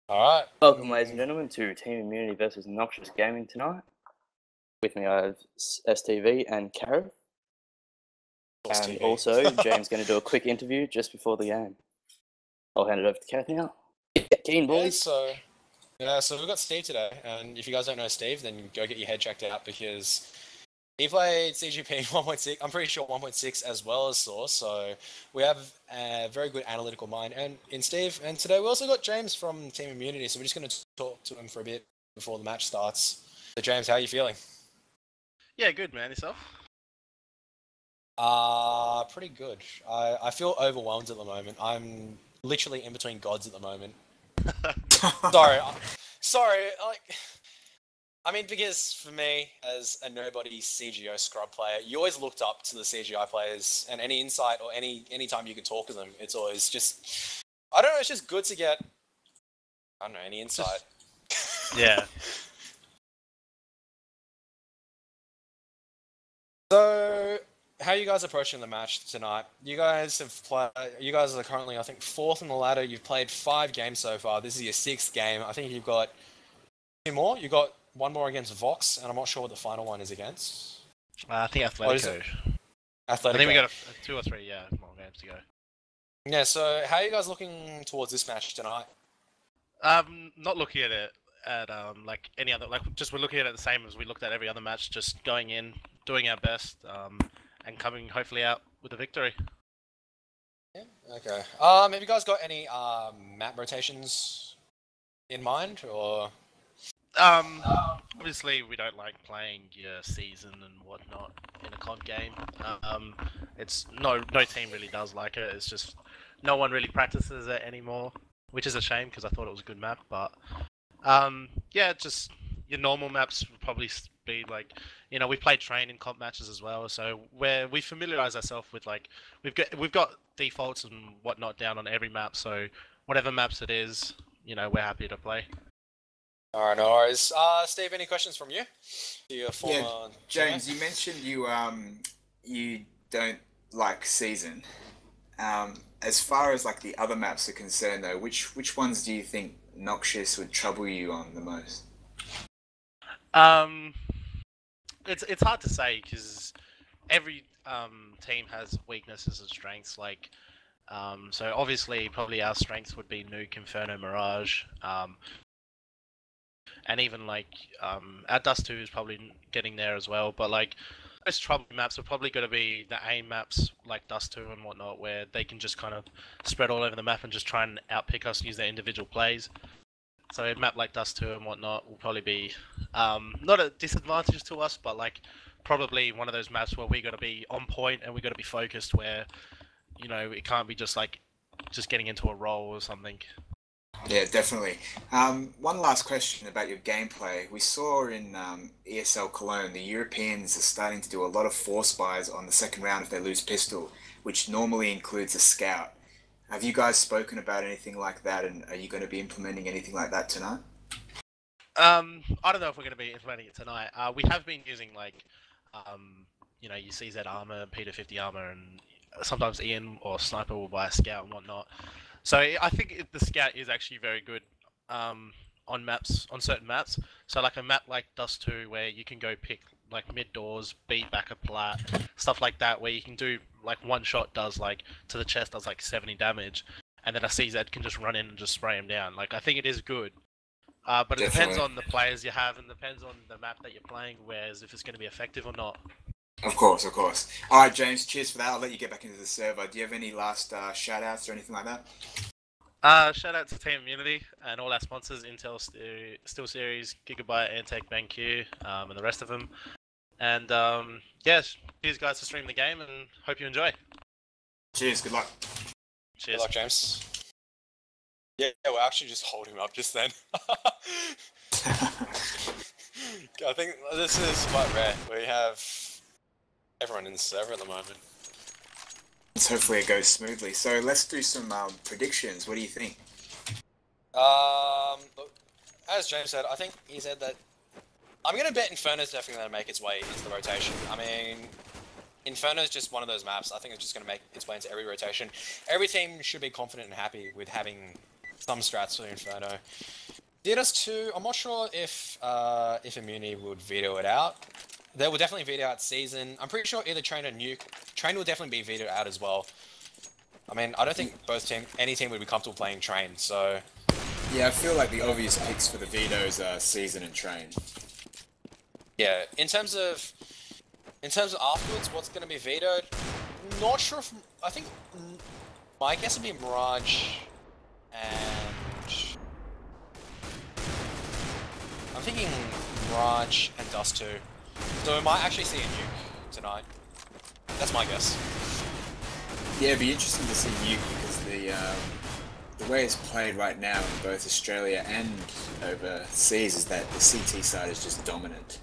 Alright. Welcome, ladies and gentlemen, to Team Immunity versus Noxious Gaming tonight. With me, I have STV and Kareth. And also, James going to do a quick interview just before the game. I'll hand it over to Kareth now. Get keen, boys. So we've got Steve today, and if you guys don't know Steve, then go get your head checked out because he played CGP 1.6, I'm pretty sure 1.6 as well as Source, so we have a very good analytical mind in Steve. And today we also got James from Team Immunity, so we're just going to talk to him for a bit before the match starts. So James, how are you feeling? Yeah, good, man. Yourself? Pretty good. I feel overwhelmed at the moment. I'm literally in between gods at the moment. Sorry, I mean, because for me, as a nobody CGO scrub player, you always looked up to the CGI players, and any insight or any time you could talk to them, it's always just, I don't know, it's just good to get, I don't know, any insight. Yeah. So, how are you guys approaching the match tonight? You guys are currently, I think, 4th on the ladder. You've played 5 games so far. This is your 6th game. I think you've got 2 more. You got 1 more against Vox, and I'm not sure what the final one is against. I think Atletico. I think we got 2 or 3, more games to go. Yeah, so how are you guys looking towards this match tonight? Not looking at it like any other, we're looking at it the same as we looked at every other match, just going in, doing our best, and coming hopefully out with a victory. Yeah, okay. Have you guys got any map rotations in mind, or? Obviously we don't like playing your season and whatnot in a COD game. It's no team really does like it. It's just no one really practices it anymore, which is a shame because I thought it was a good map. But just your normal maps would probably be like, we played train in comp matches as well, so where we familiarize ourselves with, like, we've got defaults and whatnot down on every map. So whatever maps it is, we're happy to play. Alright, no worries. Steve, any questions from you? Your former James, you mentioned you don't like season. As far as like the other maps are concerned, though, which ones do you think Noxious would trouble you on the most? It's hard to say because every team has weaknesses and strengths. Like, so obviously, probably our strengths would be Nuke, Inferno, Mirage. And even like our Dust 2 is probably getting there as well, but like most trouble maps are probably going to be the aim maps like Dust 2 and whatnot, where they can just kind of spread all over the map and just try and outpick us and use their individual plays. So a map like Dust 2 and whatnot will probably be not a disadvantage to us, but like probably one of those maps where we got to be on point and we got to be focused, where it can't be just getting into a roll or something. Yeah, definitely. One last question about your gameplay. We saw in ESL Cologne, the Europeans are starting to do a lot of force buys on the second round if they lose pistol, which normally includes a scout. Have you guys spoken about anything like that, and are you going to be implementing anything like that tonight? I don't know if we're going to be implementing it tonight. We have been using your CZ armor, Peter 50 armor, and sometimes Ian or Sniper will buy a scout and whatnot. So I think the scout is actually very good on certain maps. So like a map like Dust 2, where you can go pick like mid doors, beat back a plat, stuff like that, where you can do like one shot does like to the chest does like 70 damage, and then a CZ can just run in and just spray him down. Like, I think it is good, but it depends on the players you have and depends on the map that you're playing, whereas if it's going to be effective or not. Of course. All right, James, cheers for that. I'll let you get back into the server. Do you have any last shout-outs or anything like that? Shout out to Team Immunity and all our sponsors, Intel, SteelSeries, Gigabyte, Antec, BenQ, and the rest of them. And cheers guys for streaming the game, and hope you enjoy. Cheers, good luck. Cheers. Good luck, James. Yeah, we're actually just holding him up just then. I think this is quite rare. We have everyone in the server at the moment. Hopefully it goes smoothly. So let's do some predictions. What do you think? Look, as James said, I think he said that I'm going to bet Inferno's definitely going to make its way into the rotation. I mean, Inferno's just one of those maps. I think it's just going to make its way into every rotation. Every team should be confident and happy with having some strats for Inferno. DNS2, I'm not sure if Immunity would veto it out. They will definitely veto out Season. I'm pretty sure either Train or Nuke. Train will definitely be vetoed out as well. I mean, I don't think any team would be comfortable playing Train, so... Yeah, I feel like the obvious picks for the vetoes are Season and Train. Yeah, in terms of afterwards, what's going to be vetoed? Not sure if... I think my guess would be Mirage and... I'm thinking Mirage and Dust 2. So we might actually see a nuke tonight. That's my guess. Yeah, it'd be interesting to see nuke because the way it's played right now in both Australia and overseas is that the CT side is just dominant.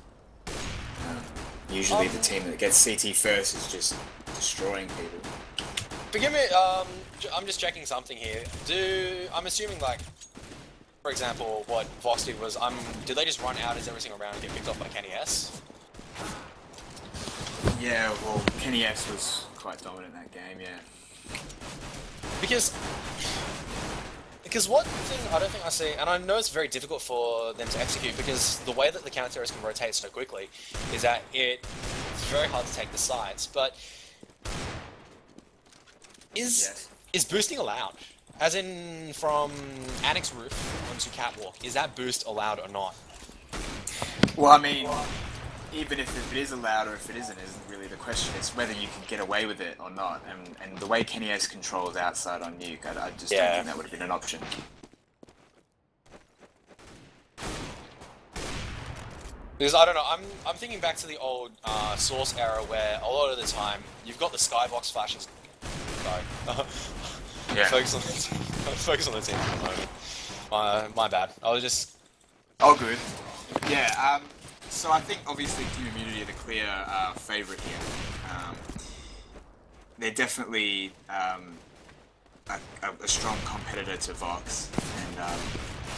Usually the team that gets CT first is just destroying people. Forgive me, I'm just checking something here. I'm assuming, like, for example, what Vox did was, did they just run out as every single round and get picked off by Kenny S? Yeah, well, Kenny S was quite dominant in that game, yeah. Because one thing I don't think I see, and I know it's very difficult for them to execute because the way that the counter-terrorists can rotate so quickly is that it's very hard to take the sides, but is boosting allowed? As in, from Annex Roof onto Catwalk, is that boost allowed or not? Well, I mean, even if it is allowed or if it isn't really the question. It's whether you can get away with it or not. And the way Kenny S controls outside on Nuke, I just don't think that would have been an option. Because I don't know, I'm thinking back to the old Source era where a lot of the time you've got the skybox flashes. Sorry. Yeah. Focus on the team for the moment. My bad. I was just... Oh, good. Yeah, so I think obviously Team Immunity are the clear favourite here. They're definitely a strong competitor to Vox, and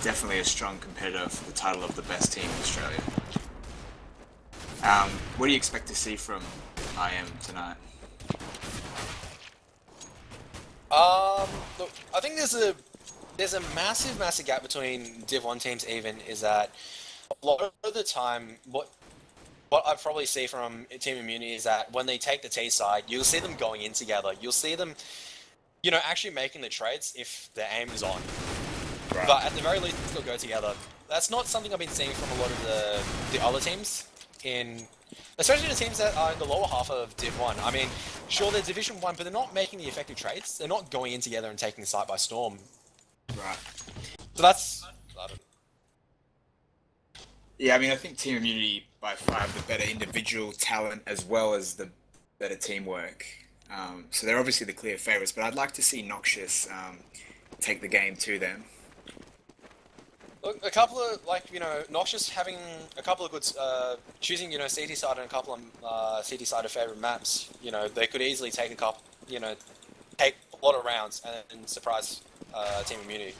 definitely a strong competitor for the title of the best team in Australia. What do you expect to see from IM tonight? Look, I think there's a massive gap between Div 1 teams even, is that a lot of the time, what I probably see from Team Immunity is that when they take the T side, you'll see them going in together. You'll see them, actually making the trades if their aim is on. Right. But at the very least, they'll go together. That's not something I've been seeing from a lot of the other teams, especially the teams that are in the lower half of Div 1. I mean, sure, they're Division 1, but they're not making the effective trades. They're not going in together and taking the site by storm. Right. So that's... I don't know. Yeah, I mean, I think Team Immunity by far have the better individual talent as well as the better teamwork. So they're obviously the clear favourites, but I'd like to see Noxious take the game to them. Look, a couple of, Noxious having a couple of good, choosing, CT side and a couple of CT side of favourite maps, they could easily take a couple, take a lot of rounds and surprise Team Immunity.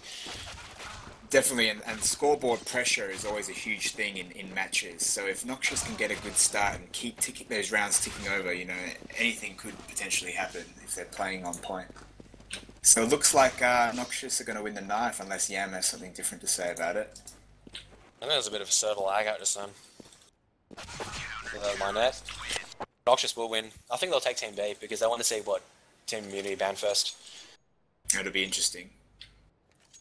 Definitely, and scoreboard pressure is always a huge thing in matches. So if Noxious can get a good start and keep those rounds ticking over, anything could potentially happen if they're playing on point. So it looks like Noxious are going to win the knife unless Yam has something different to say about it. I think there's a bit of a server lag out just then. My net. Noxious will win. I think they'll take Team B because they want to see what Team Immunity ban first. It'll be interesting.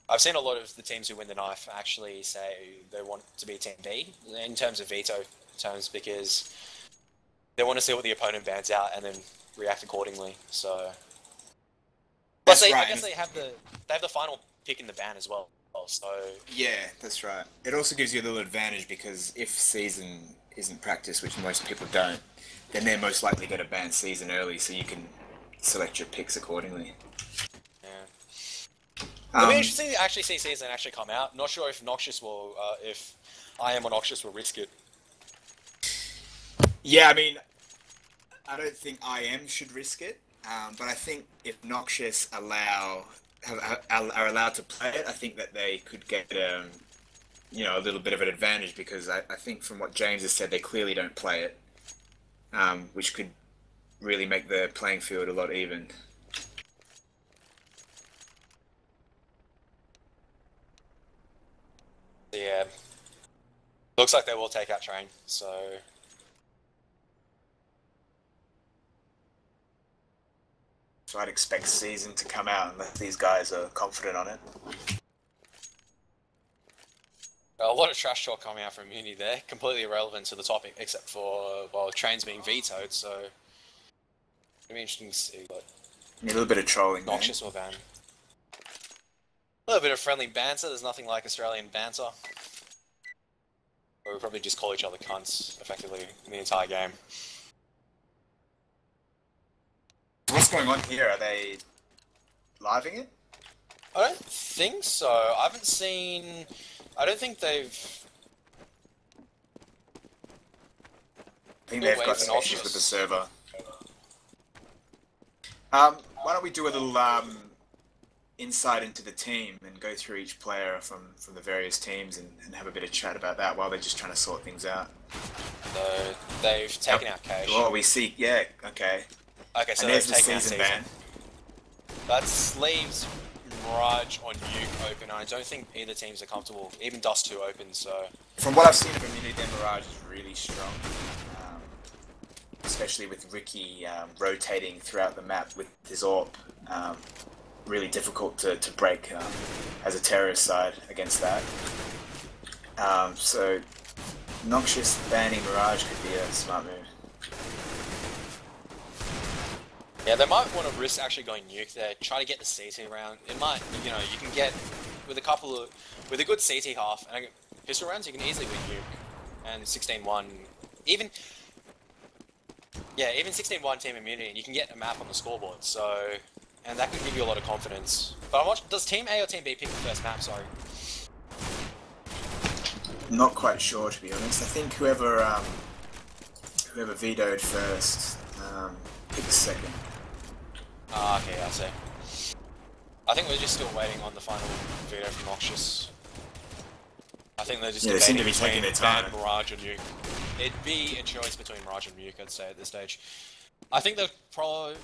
I've seen a lot of the teams who win the knife actually say they want to be Team B in terms of veto terms because they want to see what the opponent bans out and then react accordingly. So, plus right. I guess they have the final pick in the ban as well. So yeah, that's right. It also gives you a little advantage because if Season isn't practiced, which most people don't, then they're most likely going to ban Season early, so you can select your picks accordingly. It'll be interesting to actually see Season actually come out. Not sure if Noxious will, if IM or Noxious will risk it. Yeah, I mean, I don't think IM should risk it, but I think if Noxious are allowed to play it, I think that they could get, a little bit of an advantage because I think from what James has said, they clearly don't play it, which could really make the playing field a lot even. Yeah. Looks like they will take out Train, so... So I'd expect Season to come out unless these guys are confident on it. A lot of trash talk coming out from Uni there, completely irrelevant to the topic, except for, well, Trains being vetoed, so... It'll be interesting to see, but... A little bit of trolling there. Noxious will ban. A little bit of friendly banter, there's nothing like Australian banter. Or we probably just call each other cunts, effectively, in the entire game. What's going on here? Are they living it? I don't think so. I haven't seen... I don't think they've... I think they've got some issues with the server. Why don't we do a little insight into the team and go through each player from the various teams and have a bit of chat about that while they're just trying to sort things out. So they've taken out Cage. Oh, we see. Yeah. Okay. Okay, so and they've there's the taken out season Season. ban. That leaves Mirage on Nuke open. I don't think either teams are comfortable. Even Dust 2 open, so... From what I've seen of Immunity, Mirage is really strong. Especially with Ricky rotating throughout the map with his AWP. Really difficult to break as a terrorist side against that. So Noxious banning Mirage could be a smart move. Yeah, they might want to risk actually going Nuke there, try to get the CT round. It might, you know, you can get, with a good CT half and pistol rounds, you can easily win Nuke. And 16-1, even 16-1 team immunity, and you can get a map on the scoreboard, so... And that can give you a lot of confidence. But I'm watching, does Team A or Team B pick the first map, sorry? Not quite sure, to be honest. I think whoever vetoed first picked second. Ah, okay, I see. I think we're just still waiting on the final veto from Noxious. I think they're just they seem to be between taking their time. Mirage and Nuke. It'd be a choice between Mirage and Nuke, I'd say, at this stage. I think they'll probably...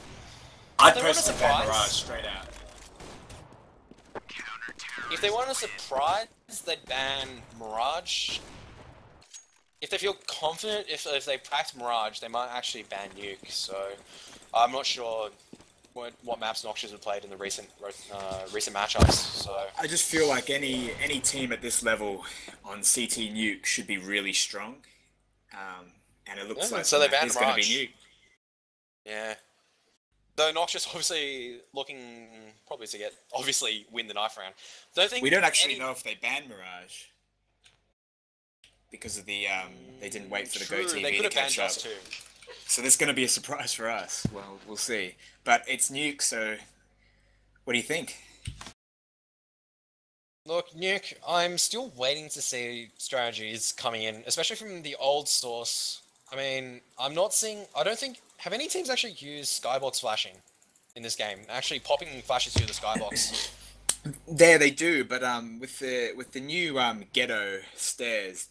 I'd personally ban Mirage straight out. If they want a surprise, they'd ban Mirage. If they feel confident, if they packed Mirage, they might actually ban Nuke, so... I'm not sure what maps Noxious have played in the recent matchups, so... I just feel like any team at this level on CT Nuke should be really strong. And it looks like so they banned it's going to be Mirage. Nuke. Yeah. Though Noxious obviously looking probably to win the knife round. We don't actually know if they banned Mirage. Because of the they didn't wait for the Go TV to catch up. Too. So this is going to be a surprise for us. Well, we'll see. But it's Nuke, so what do you think? Look, Nuke, I'm still waiting to see strategies coming in, especially from the old source. I mean, I don't think, have any teams actually used skybox flashing in this game? Actually popping flashes through the skybox? There they do, but with the new ghetto stairs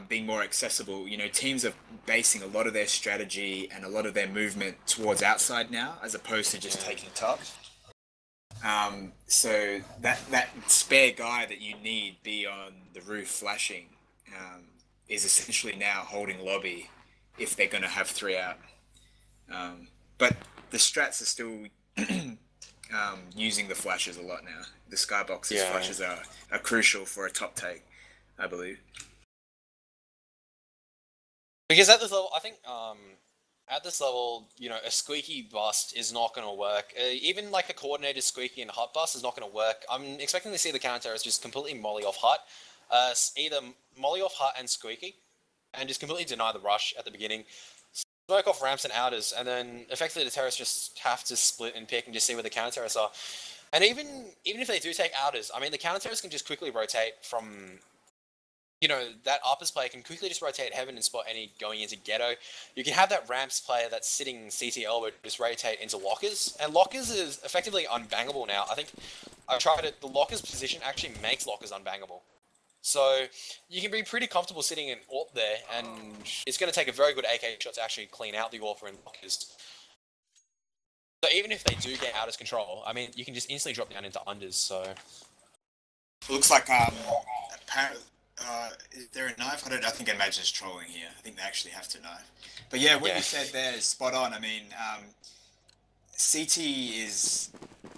being more accessible, you know, teams are basing a lot of their strategy and a lot of their movement towards outside now, as opposed to just taking top. So that spare guy that you need be on the roof flashing is essentially now holding lobby if they're going to have 3 out. But the strats are still using the flashes a lot now. The skybox's flashes are crucial for a top take, I believe. Because at this level, I think at this level, you know, a squeaky bust is not going to work. Even like a coordinated squeaky and hut bust is not going to work. I'm expecting to see the counter-terrorists just completely molly off hut. Either molly off hut and squeaky, and just completely deny the rush at the beginning. Smoke off ramps and outers, and then effectively the terrorists just have to split and pick and just see where the counter-terrorists are. And even if they do take outers, I mean, the counter-terrorists can just quickly rotate from... You know, that uppers player can quickly just rotate heaven and spot any going into ghetto. You can have that ramps player that's sitting CT elbow just rotate into lockers. And lockers is effectively unbangable now. I think I tried it. The lockers position actually makes lockers unbangable. So you can be pretty comfortable sitting in AWP there, and it's going to take a very good AK shot to actually clean out the AWP and lockers. So even if they do get out of control, I mean, you can just instantly drop down into unders, so... It looks like knife? I think Imagine's trolling here. I think they actually have to knife. But yeah, what you said there is spot on. I mean, CT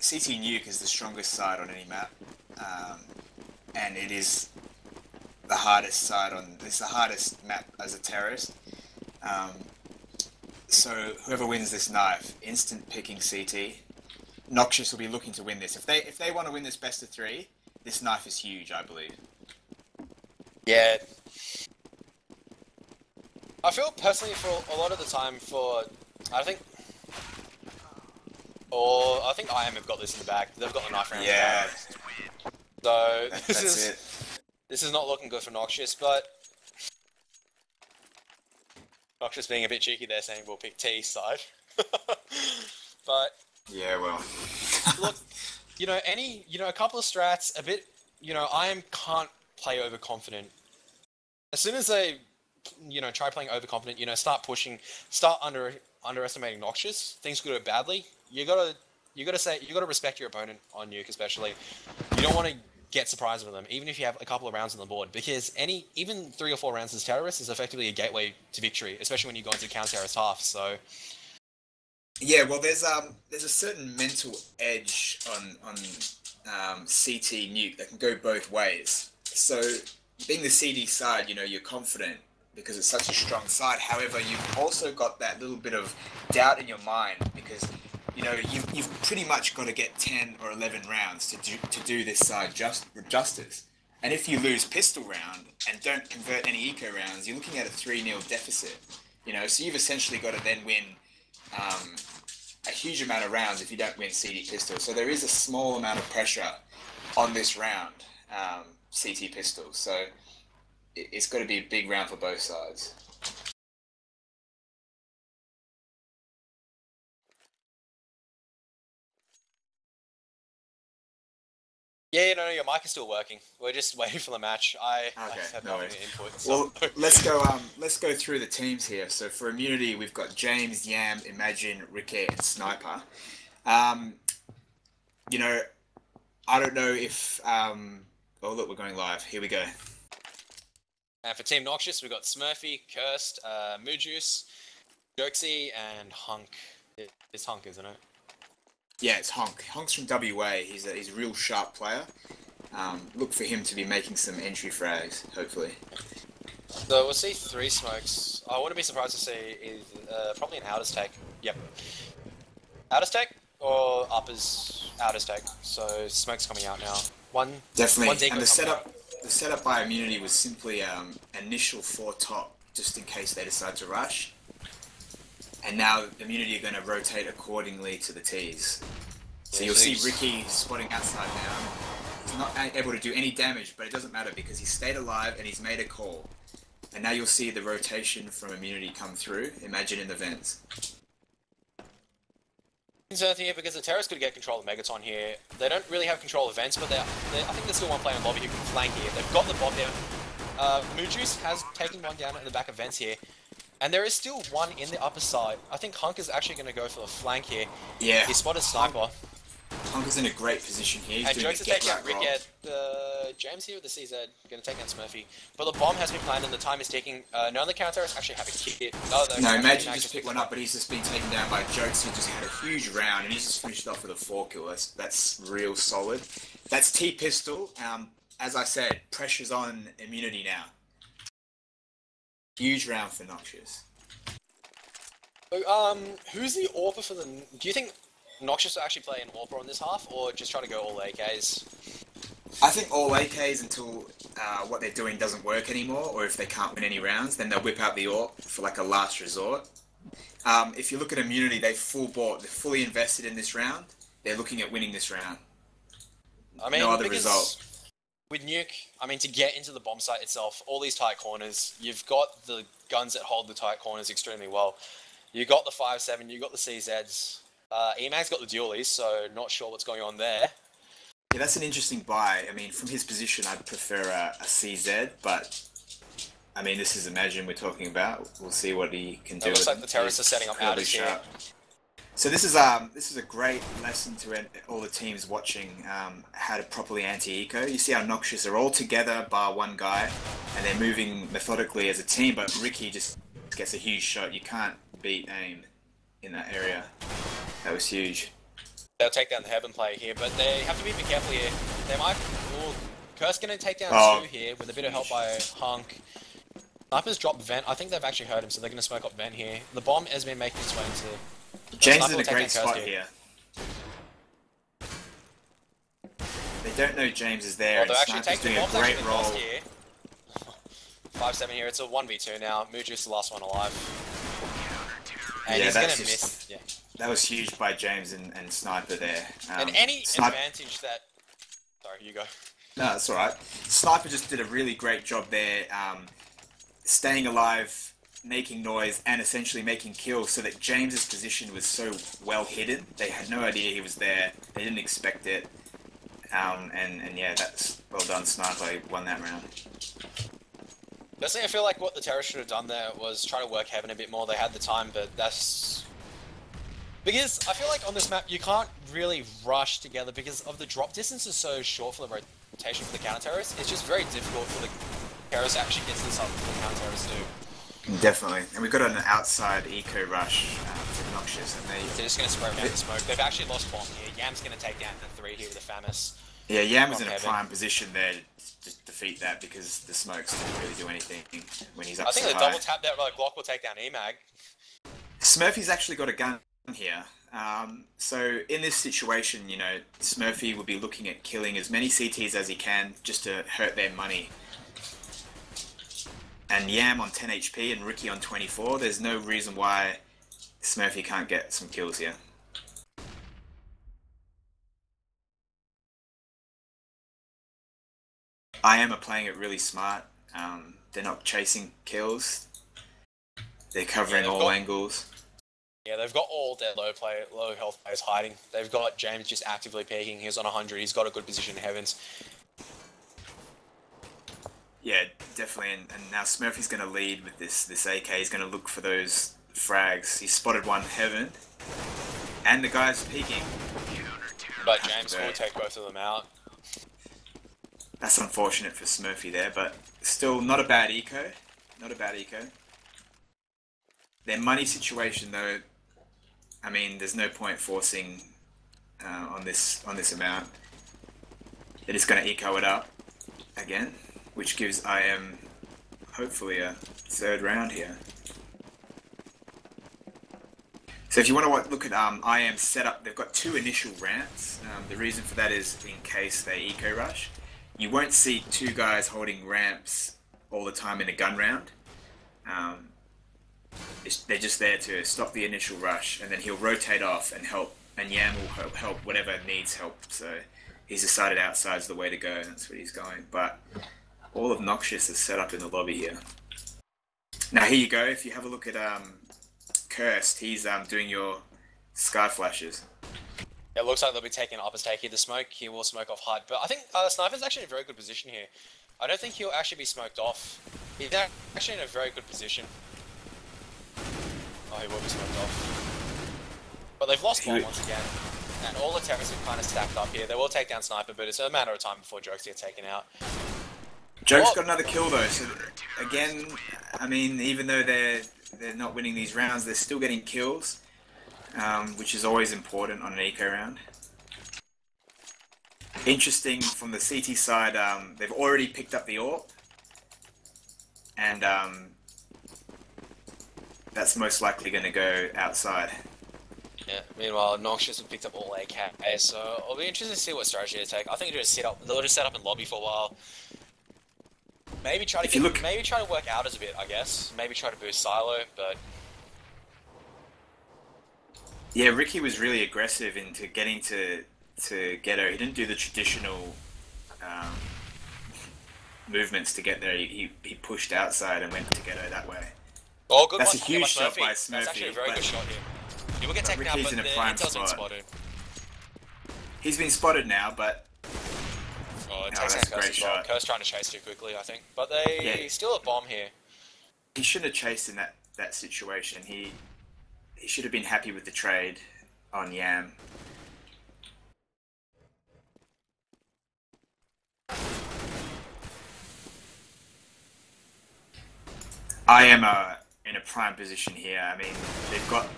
Nuke is the strongest side on any map, and it is the hardest side on. It's the hardest map as a terrorist. So whoever wins this knife, instant picking CT. Noxious will be looking to win this. If they want to win this best of 3, this knife is huge, I believe. Yeah. I feel personally for a lot of the time I think IM have got this in the back. They've got the knife round. Yeah. So This is not looking good for Noxious, but Noxious being a bit cheeky there, saying we'll pick T's side. But yeah, well, look, a couple of strats, a bit, IM can't play overconfident. As soon as they, try playing overconfident, start pushing, start underestimating Noxious, things could go badly. You gotta respect your opponent on Nuke, especially. You don't want to get surprised with them, even if you have a couple of rounds on the board, because even 3 or 4 rounds as terrorist is effectively a gateway to victory, especially when you go into counter-terrorist half. So yeah, well, there's a certain mental edge on CT Nuke that can go both ways. So being the CD side, you're confident because it's such a strong side. However, you've also got that little bit of doubt in your mind because you've pretty much got to get 10 or 11 rounds to do this side justice. And if you lose pistol round and don't convert any eco rounds, you're looking at a 3-0 deficit. So you've essentially got to then win a huge amount of rounds if you don't win CD pistol. So there is a small amount of pressure on this round, CT pistol. So it's got to be a big round for both sides. yeah, your mic is still working. We're just waiting for the match. I have no input. So. Well, let's go through the teams here. So for Immunity, we've got James, Yam, Imagine, Ricky, and Sniper. I don't know if oh look, we're going live. Here we go. And for Team Noxious, we've got Smurfy, Cursed, Moojus, Jokesy, and Hunk. It's Hunk, isn't it? Yeah, it's Honk. Honk's from WA. He's a real sharp player. Look for him to be making some entry frags, hopefully. So we'll see 3 smokes. I wouldn't be surprised to see is probably an Outers Tech. Yep. Outers Tech or Uppers Outers Tech. So smoke's coming out now. Definitely. And the setup by Immunity was simply initial 4 top, just in case they decide to rush. And now Immunity are going to rotate accordingly to the T's. So you'll see Ricky spotting outside now. He's not able to do any damage, but it doesn't matter because he stayed alive and he's made a call. And now you'll see the rotation from Immunity come through. Imagine in the vents. Concerned here because the terrorists could get control of Megaton here. They don't really have control of vents, but I think there's still one player in lobby who can flank here. They've got the bomb down. Moojus has taken one down at the back of vents here. And there is still one in the upper side. I think Hunk is actually going to go for the flank here. Yeah. He spotted Sniper. Hunk is in a great position here. And Jokes is taking out Ricket. James here with the CZ going to take out Smurfy. But the bomb has been planted and the time is ticking. None of the counter-terrorists actually have a kit. No, Imagine just picked one up, but he's just been taken down by Jokes, who just had a huge round, and he's just finished off with a 4 kill. That's real solid. That's T-Pistol. As I said, pressure's on Immunity now. Huge round for Noxious. So, who's the AWPer for the... Do you think Noxious will actually play an AWPer on this half, or just try to go all AKs? I think all AKs until what they're doing doesn't work anymore, or if they can't win any rounds, then they'll whip out the AWP for like a last resort. If you look at Immunity, they're fully invested in this round. They're looking at winning this round. I mean, no other result. With Nuke, I mean, to get into the bomb site itself, all these tight corners, you've got the guns that hold the tight corners extremely well. You got the 5.7, you got the CZs. Emag's got the dualies, so not sure what's going on there. Yeah, that's an interesting buy. I mean, from his position, I'd prefer a CZ, but I mean, this is Imagine we're talking about. We'll see what he can do. It looks like the terrorists are setting up Outers here. So this is a great lesson to all the teams watching how to properly anti-eco. You see how Noxious are all together, bar one guy. and they're moving methodically as a team, but Ricky just gets a huge shot. You can't beat aim in that area. That was huge. They'll take down the Heaven player here, but they have to be a bit careful here. They might... Ooh, Curse going to take down 2 here with a bit of help by Hunk. Sniper's dropped Vent. I think they've actually heard him, so they're going to smoke up Vent here. The bomb has been making its way into... James is in a great spot here. They don't know James is there, they're actually taking a great role. Here. 5-7 here, it's a 1v2 now. Muju's the last one alive. And yeah, he's going to miss. Yeah. That was huge by James and Sniper there. And any advantage that... Sorry, you go. No, that's alright. Sniper just did a really great job there, staying alive, making noise, and essentially making kills so that James's position was so well hidden. They had no idea he was there. They didn't expect it. And yeah, that's well done, Sniper. He won that round. Personally, I feel like what the Terrorists should have done there was try to work Heaven a bit more. They had the time, but that's... Because I feel like on this map, you can't really rush together because of the drop distance is so short for the rotation for the counter-terrorists. It's just very difficult for the terrorists to actually get to the side that the counter-terrorists do. Definitely. And we've got an outside eco rush to Noxious, and they're just going to spray around the smoke. They've actually lost bomb here. Yam's going to take down the 3 here with the Famis. Yeah, Yam was in a prime position there to defeat that because the smokes didn't really do anything when he's up so high. I think the double tap there, like Glock will take down EMAG. Smurfy's actually got a gun here. So in this situation, you know, Smurfy will be looking at killing as many CTs as he can just to hurt their money. And Yam on 10 HP and Ricky on 24, there's no reason why Smurfy can't get some kills here. I am playing it really smart. They're not chasing kills. They're covering all angles. Yeah, they've got all their low health players hiding. They've got James just actively peeking. He's on 100. He's got a good position in Heavens. Yeah, definitely. And now Smurfy's going to lead with this AK. He's going to look for those frags. He spotted one Heaven. And the guy's peeking. But James will take both of them out. That's unfortunate for Smurfy there, but still not a bad eco. Not a bad eco. Their money situation though, I mean, there's no point forcing on this amount. They're just going to eco it up again, which gives IM hopefully a 3rd round here. So if you want to look at IM's setup, they've got 2 initial ramps. The reason for that is in case they eco rush. You won't see 2 guys holding ramps all the time in a gun round. They're just there to stop the initial rush, and then he'll rotate off and help, and Yam will help whatever needs help. So he's decided outside's the way to go, and that's where he's going. But all of Noxious is set up in the lobby here. Now here you go. If you have a look at Cursed, he's doing your sky flashes. It looks like they'll be taking an upper stake here. The smoke, he will smoke off hard. But I think Sniper's actually in a very good position here. I don't think he'll actually be smoked off. He's actually in a very good position. Oh, he will be smoked off. But they've lost bomb once again. And all the terrorists are kind of stacked up here. They will take down Sniper, but it's a matter of time before Jokes get taken out. Joke's got another kill though, so again, I mean, even though they're not winning these rounds, they're still getting kills. Which is always important on an eco round. Interesting from the CT side, they've already picked up the AWP, and that's most likely going to go outside. Yeah. Meanwhile, Noxious have picked up all AK, so I'll be interested to see what strategy they take. I think they'll just set up in lobby for a while. Maybe try to maybe try to work out as a bit, I guess. Maybe try to boost Silo, but. Yeah, Ricky was really aggressive into getting to Ghetto. He didn't do the traditional movements to get there. He pushed outside and went to Ghetto that way. Oh, good. That's a huge shot by Smurfy. That's actually a very good shot here. He will get taken out, but the intel's been spotted. He's been spotted now, but... Oh, it takes out Curse as well. Curse trying to chase too quickly, I think. But they still have bomb here. He shouldn't have chased in that situation. He should have been happy with the trade on Yam. I am in a prime position here. I mean, they've got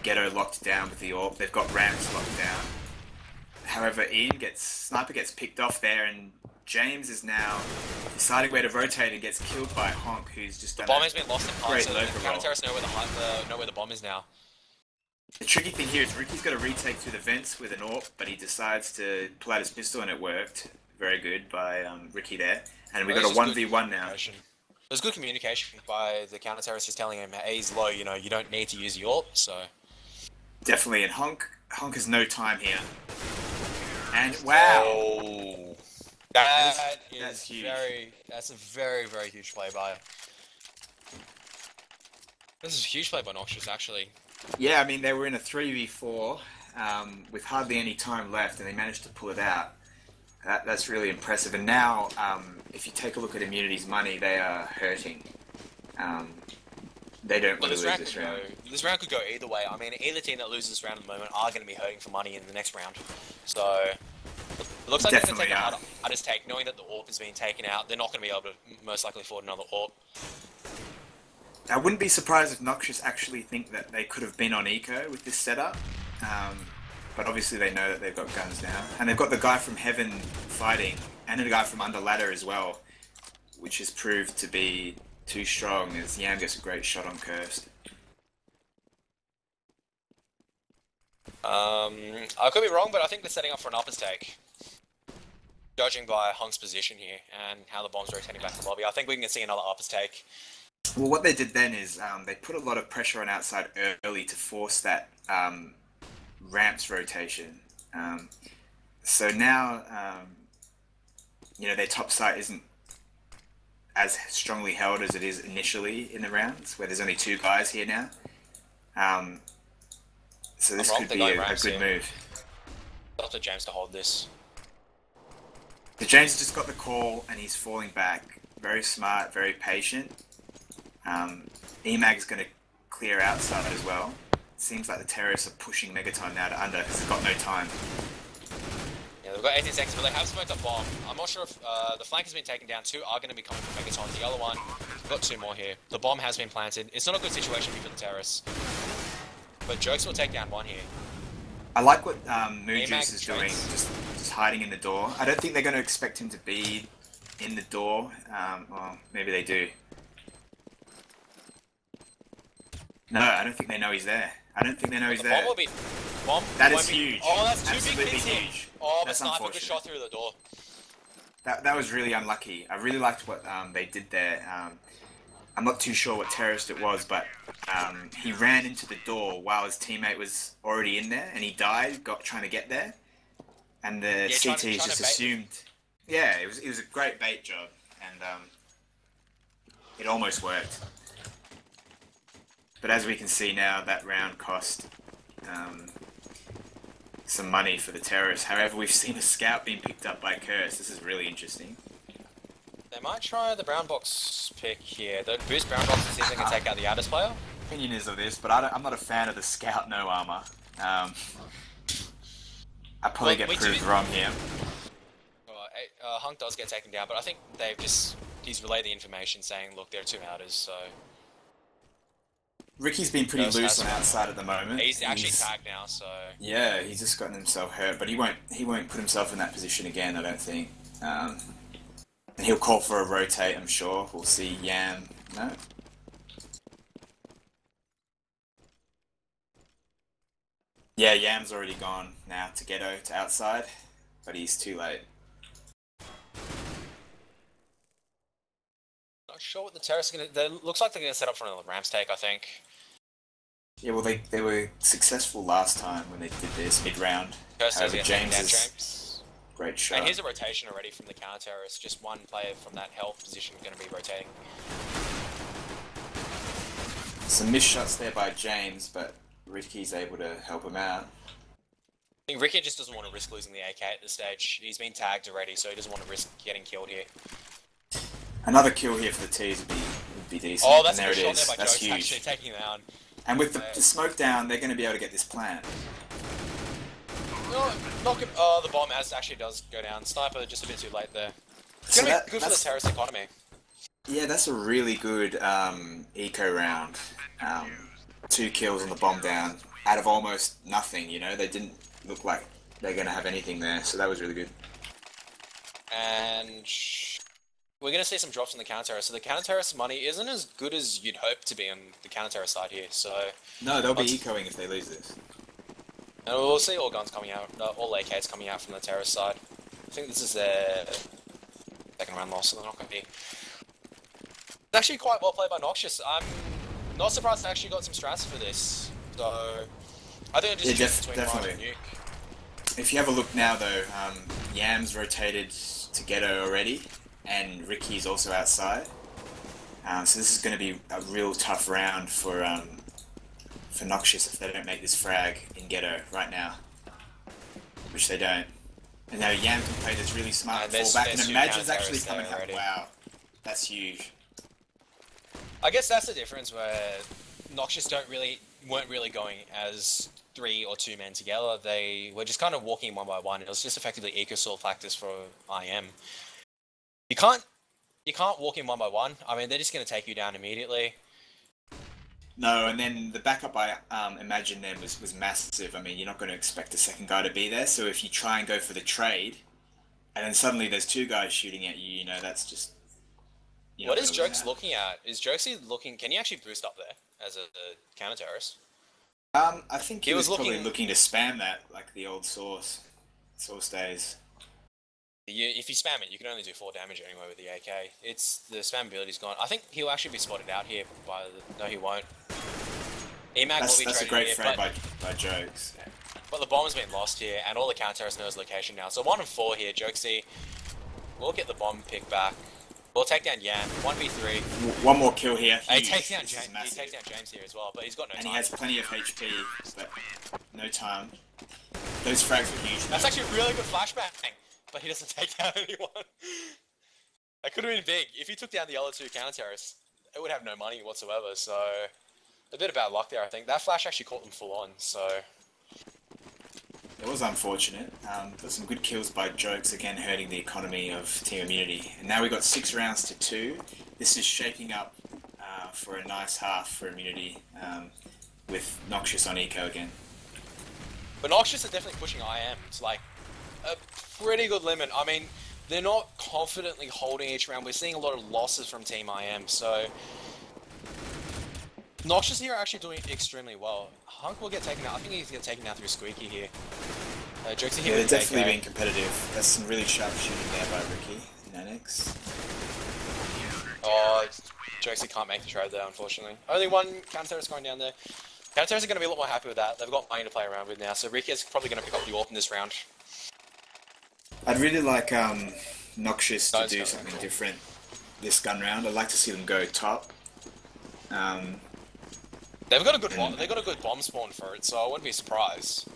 Ghetto locked down with the AWP. They've got Ramps locked down. However, Sniper gets picked off there, and James is now deciding where to rotate and gets killed by Honk, who's just done the bomb has been lost in part, so the local roll. counter-terrorists know where the bomb is now. The tricky thing here is Ricky's got to retake through the vents with an AWP, but he decides to pull out his pistol, and it worked. Very good by Ricky there. And we've got a 1v1 now. There's good communication by the counter-terrorist, just telling him, hey, he's low, you know, you don't need to use your AWP, so... Definitely, and Honk has no time here. And wow! Oh, that's huge. That's a very, very huge play by... This is a huge play by Noxious, actually. Yeah, I mean, they were in a 3v4 with hardly any time left, and they managed to pull it out. That's really impressive. And now, if you take a look at Immunity's money, they are hurting. They don't want to lose this round. This round could go either way. I mean, either team that loses this round at the moment are going to be hurting for money in the next round. So, it looks like they're going to take a hardest take, knowing that the AWP is being taken out. They're not going to be able to most likely afford another AWP. I wouldn't be surprised if Noxious actually think that they could have been on Eco with this setup. But obviously they know that they've got guns now. And they've got the guy from Heaven fighting, and a guy from Under Ladder as well, which has proved to be too strong as Yam gets a great shot on Cursed. I could be wrong, but I think they're setting up for an uppers take. Judging by Hunk's position here and how the bomb's rotating back to the lobby, I think we can see another uppers take. Well, what they did then is they put a lot of pressure on outside early to force that ramps rotation. So now, you know, their top site isn't as strongly held as it is initially in the rounds, where there's only 2 guys here now. So this could be a good move. It's up to James to hold this. So James just got the call and he's falling back. Very smart, very patient. Emag's going to clear outside as well. Seems like the terrorists are pushing Megaton now to under because they've got no time. Yeah, they've got 18 seconds, but they have smoked a bomb. I'm not sure if the flank has been taken down. 2 are going to be coming from Megaton. The other one, we've got 2 more here. The bomb has been planted. It's not a good situation for the terrorists. But Jokes will take down 1 here. I like what Moon Juice is doing, just hiding in the door. I don't think they're going to expect him to be in the door. Well, maybe they do. No, I don't think they know he's there. I don't think they know he's there. That is huge. Oh, that's 2 Absolutely big hits huge. here. Oh, but That's Sniper just shot through the door. That was really unlucky. I really liked what they did there. I'm not too sure what terrorist it was, but he ran into the door while his teammate was already in there, and he died, trying to get there. And the CT just assumed... Yeah, it was a great bait job, and it almost worked. But as we can see now, that round cost some money for the terrorists. However, we've seen a scout being picked up by Curse. This is really interesting. They might try the brown box pick here. The boost brown box to see if they can take out the Addis player. Opinion is of this, but I'm not a fan of the scout no armor. I probably get proved wrong here. Hunk does get taken down, but I think he's relayed the information saying, look, there are 2 outers, so... Ricky's been pretty loose on outside at the moment. He's actually tagged now, so... Yeah, he's just gotten himself hurt, but he won't put himself in that position again, I don't think. And he'll call for a rotate, I'm sure. We'll see Yam. No? Yeah, Yam's already gone now to Ghetto, to outside, but he's too late. Not sure what the terrorists are going to... Looks like they're going to set up for another ramps take, I think. Yeah, well, they were successful last time when they did this mid-round. However, James is... Great shot. And here's a rotation already from the counter-terrorists. Just 1 player from that health position going to be rotating. Some missed shots there by James, but Ricky's able to help him out. I think Ricky just doesn't want to risk losing the AK at this stage. He's been tagged already, so he doesn't want to risk getting killed here. Another kill here for the T's would be decent. Oh, that's and a there good it shot is. there by That's Jokes, huge. actually taking him down. And with the smoke down, they're going to be able to get this plant. No, not good. Oh, the bomb actually does go down. Sniper just a bit too late there. It's going to be good for the terrorist economy. Yeah, that's a really good eco round. 2 kills on the bomb down out of almost nothing, you know? They didn't look like they're going to have anything there, so that was really good. And we're going to see some drops in the counter-terrorist. So the counter-terrorist money isn't as good as you'd hope to be on the counter-terrorist side here, so... No, they'll be ecoing if they lose this. And we'll see all guns coming out, all AKs coming out from the terrorist side. I think this is their second round loss, so they're not going to be... It's actually quite well played by Noxious. I'm not surprised they actually got some strats for this. So, I think it just definitely. Ryan and Nuke. If you have a look now, though, Yam's rotated to Ghetto already, and Ricky's also outside. So this is going to be a real tough round for Noxious if they don't make this frag in Ghetto right now, which they don't. And now Yam can play this really smart fallback, and Imagine's actually coming out. Wow, that's huge. I guess that's the difference where Noxious weren't really going as 3 or 2 men together. They were just kind of walking one by one. It was just effectively eco-assault practice for IM. You can't walk in one by one. I mean, they're just going to take you down immediately. No, and then the backup by Imagine then was massive. I mean, you're not going to expect a second guy to be there. So if you try and go for the trade, and then suddenly there's 2 guys shooting at you, you know, that's just... What is Jokes looking at? Is Jokesy looking... Can he actually boost up there as a counter-terrorist? I think he was probably looking to spam that, like the old Source days. If you spam it, you can only do 4 damage anyway with the AK. The spam ability's gone. I think he'll actually be spotted out here by the... No, he won't. That's a great frag by Jokes. Yeah. But the bomb has been lost here, and all the counter-terrorists know his location now. So 1 and 4 here, Jokesy will get the bomb pick back. We'll take down Yan. 1v3. 1 more kill here. He takes down James here as well, but he's got no time. And he has plenty of HP, but no time. Those frags are huge. That's actually a really good flashbang, but he doesn't take down anyone. That could have been big. If he took down the other 2 counter-terrorists, it would have no money whatsoever, so... A bit of bad luck there, I think. That flash actually caught them full on, so... It was unfortunate. There's some good kills by Jokes, again hurting the economy of Team Immunity. And now we've got 6 rounds to 2. This is shaping up for a nice half for Immunity, with Noxious on eco again. But Noxious are definitely pushing IM to like a pretty good limit. I mean, they're not confidently holding each round. We're seeing a lot of losses from Team IM, so... Noxious here are actually doing extremely well. Hunk will get taken out. I think he's going to get taken out through Squeaky here. Jokesy here. Yeah, they're definitely being competitive. That's some really sharp shooting there by Ricky in Annex. Oh, Jokesy can't make the trade there, unfortunately. Only 1 counter-terrorist going down there. Counter-terrorists are going to be a lot more happy with that. They've got money to play around with now, so Ricky is probably going to pick up the AWP in this round. I'd really like Noxious to do something different this gun round. I'd like to see them go top. They've got a good bomb. They've got a good bomb spawn for it, so I wouldn't be surprised.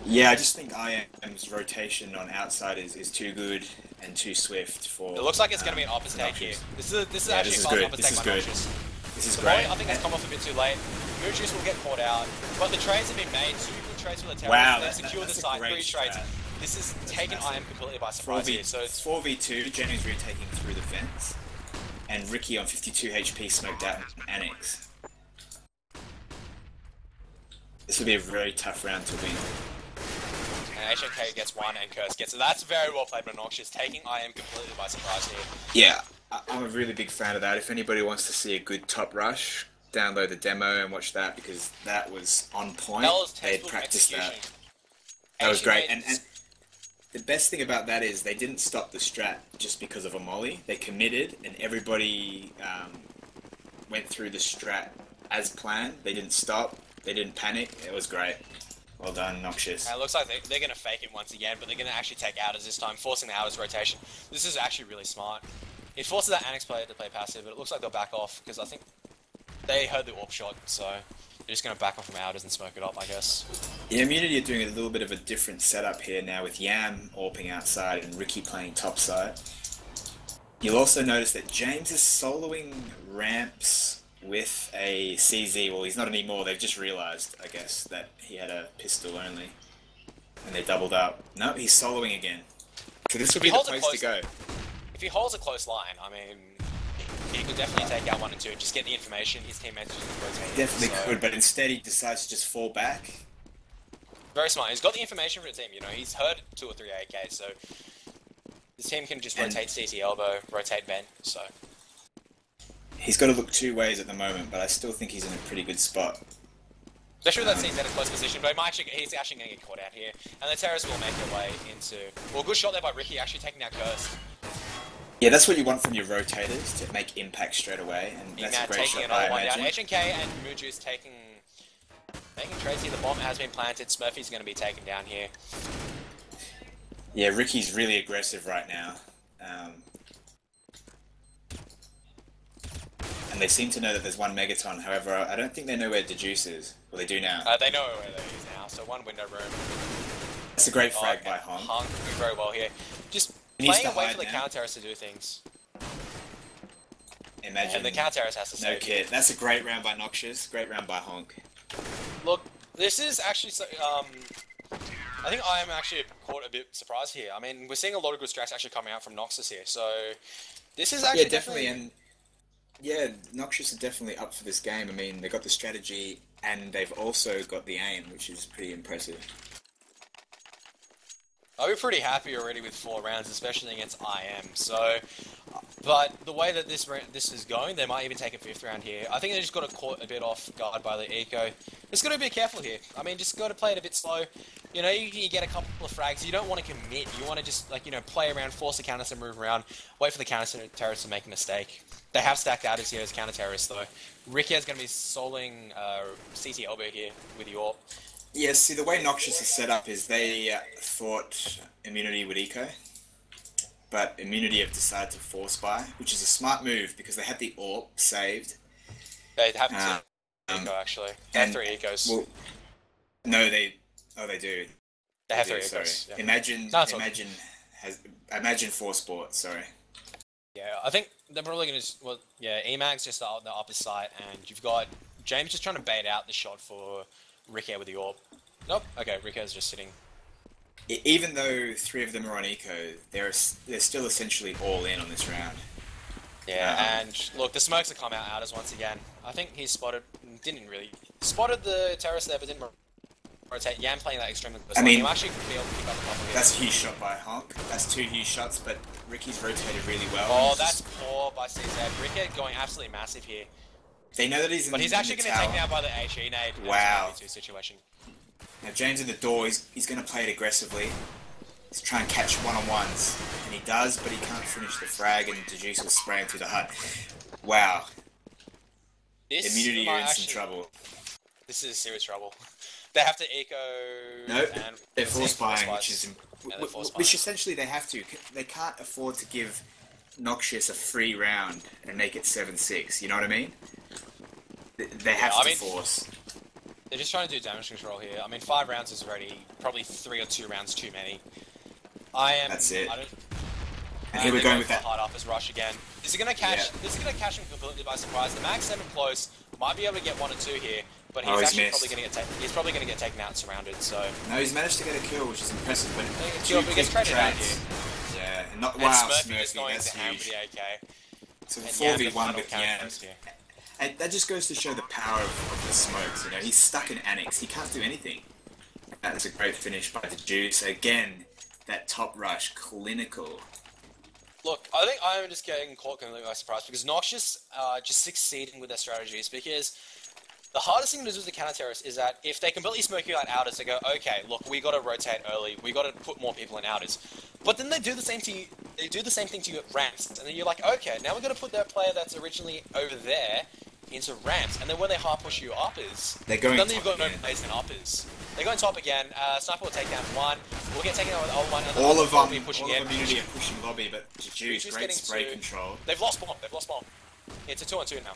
Yeah, I just think IM's rotation on outside is too good and too swift for. It looks like it's going to be an upper take here. This is actually a fast upper take by Noxious. This is great. I think it's come off a bit too late. Moojus will get caught out, but the trades have been made. 2 good trades for the terrorists. Wow, they've secured the site. 3 trades. This has taken IM completely by surprise here. So it's 4v2. Jenny's retaking through the fence, and Ricky on 52 HP smoked out Annex. This will be a very tough round to win. And HMK gets 1 and Curse gets it. That's very well played by Noxious, taking IM completely by surprise here. Yeah, I'm a really big fan of that. If anybody wants to see a good top rush, download the demo and watch that because that was on point. They had practiced that. That was great. And the best thing about that is they didn't stop the strat just because of a molly. They committed and everybody went through the strat as planned. They didn't stop. They didn't panic. It was great. Well done, Noxious. And it looks like they're going to fake it once again, but they're going to actually take outers this time, forcing the outers rotation. This is actually really smart. It forces that Annex player to play passive, but it looks like they'll back off, because I think they heard the AWP shot, so they're just going to back off from outers and smoke it up, I guess. Yeah, Immunity are doing a little bit of a different setup here now, with Yam AWPing outside and Ricky playing topside. You'll also notice that James is soloing ramps with a CZ. Well, he's not anymore. They've just realised, I guess, that he had a pistol only. And they doubled up. No, he's soloing again. So this would be the place to go. If he holds a close line, I mean, could definitely take out 1 and 2 and just get the information his teammates just rotating. Definitely could, but instead he decides to just fall back. Very smart. He's got the information for the team, you know. He's heard 2 or 3 AK, so his team can just rotate CT elbow, rotate vent, so. He's got to look 2 ways at the moment, but I still think he's in a pretty good spot. Especially with that CZ in close position, but he's actually going to get caught out here. And the terrorists will make their way into... Well, good shot there by Ricky, actually taking out Curse. Yeah, that's what you want from your rotators, to make impact straight away, and that's a great shot by one down. HNK and Muju's taking trades here. The bomb has been planted. Smurfy's going to be taken down here. Yeah, Ricky's really aggressive right now. And they seem to know that there's 1 Megaton, however, I don't think they know where Dejuice is. Well, they do now. They know where they is now, so 1 window room. That's a great frag by Honk. Honk doing very well here. Just playing away for the counter-terrorist to do things. Imagine. And the counter-terrorist has to save. No kid. That's a great round by Noxious. Great round by Honk. Look, this is actually... I think I am actually caught a bit surprised here. I mean, we're seeing a lot of good strats actually coming out from Noxious here, so... This is actually definitely. And yeah, Noxious are definitely up for this game. I mean, they got the strategy, and they've also got the aim, which is pretty impressive. I'll be pretty happy already with 4 rounds, especially against IM. So, but the way that this is going, they might even take a 5th round here. I think they just got caught a bit off guard by the eco. Just got to be careful here. I mean, just got to play it a bit slow. You know, you get a couple of frags. You don't want to commit. You want to just, like, you know, play around, force the counter to move around, wait for the counter terrorists to make a mistake. They have stacked out here as counter terrorists though. Ricky is going to be soloing CT elbow here with York. Yeah, see, the way Noxious is set up is they thought Immunity would eco, but Immunity have decided to force buy, which is a smart move because they had the AWP saved. They have to eco, actually. They have 3 ecos. Well, no, they do. They have 3 ecos. Yeah. Imagine Force Sport, sorry. Yeah, I think they're probably going to... Well, yeah, Emag's just on the upper side, and you've got James just trying to bait out the shot for Ricky with the AWP. Nope. Okay, Rico's just sitting. Even though 3 of them are on eco, they're still essentially all in on this round. Yeah, and look, the smokes are come out as once again. I think he spotted the terrorist there, but didn't rotate. Yam playing that extremely close. I mean, he'll actually be able to pick up a couple here. That's a huge shot by Honk. That's 2 huge shots, but Ricky's rotated really well. Oh, that's poor by CZ. Ricky going absolutely massive here. They know that he's in the tower. But he's actually going to take down by the HE nade. Wow. Situation. Now James in the door, he's going to play it aggressively. He's trying to catch one-on-ones. And he does, but he can't finish the frag, and Dejuice will spray him through the hut. Wow. Immunity are in some trouble. This is serious trouble. They have to eco... No, they're force buying, which essentially they have to. They can't afford to give Noxious a free round and make it 7-6, you know what I mean? They have to force. They're just trying to do damage control here. I mean, 5 rounds is already probably 3 or 2 rounds too many. That's it. And here we're going with that hard up as rush again. This is gonna catch. Yeah. This is gonna catch him completely by surprise. The Mag 7 close might be able to get 1 or 2 here, but he's actually probably gonna get taken out, surrounded. So no, he's managed to get a kill, which is impressive. But he gets traded out here. Yeah, and Smurfy is going to ham with the AK. So 4v1 with Yam. And that just goes to show the power of the smokes. You know, he's stuck in Annex. He can't do anything. That's a great finish by the Juice. Again, that top rush, clinical. Look, I think I'm just getting caught completely by surprise because Noxious just succeeding with their strategies because the hardest thing to do with the counter-terrorists is that if they completely smoke you out outers, they go, okay, look, we got to rotate early, we got to put more people in outers. But then they do the same to you. They do the same thing to you at ramps, and then you're like, okay, now we're going to put that player that's originally over there into ramps, and then when they hard push you uppers, they're going then you've got no place in uppers. They're going top again. Sniper will take down 1. We'll get taken out with one. And all of them will be pushing Immunity are pushing lobby, but Juice, great spray control. They've lost bomb. It's a 2-on-2 now.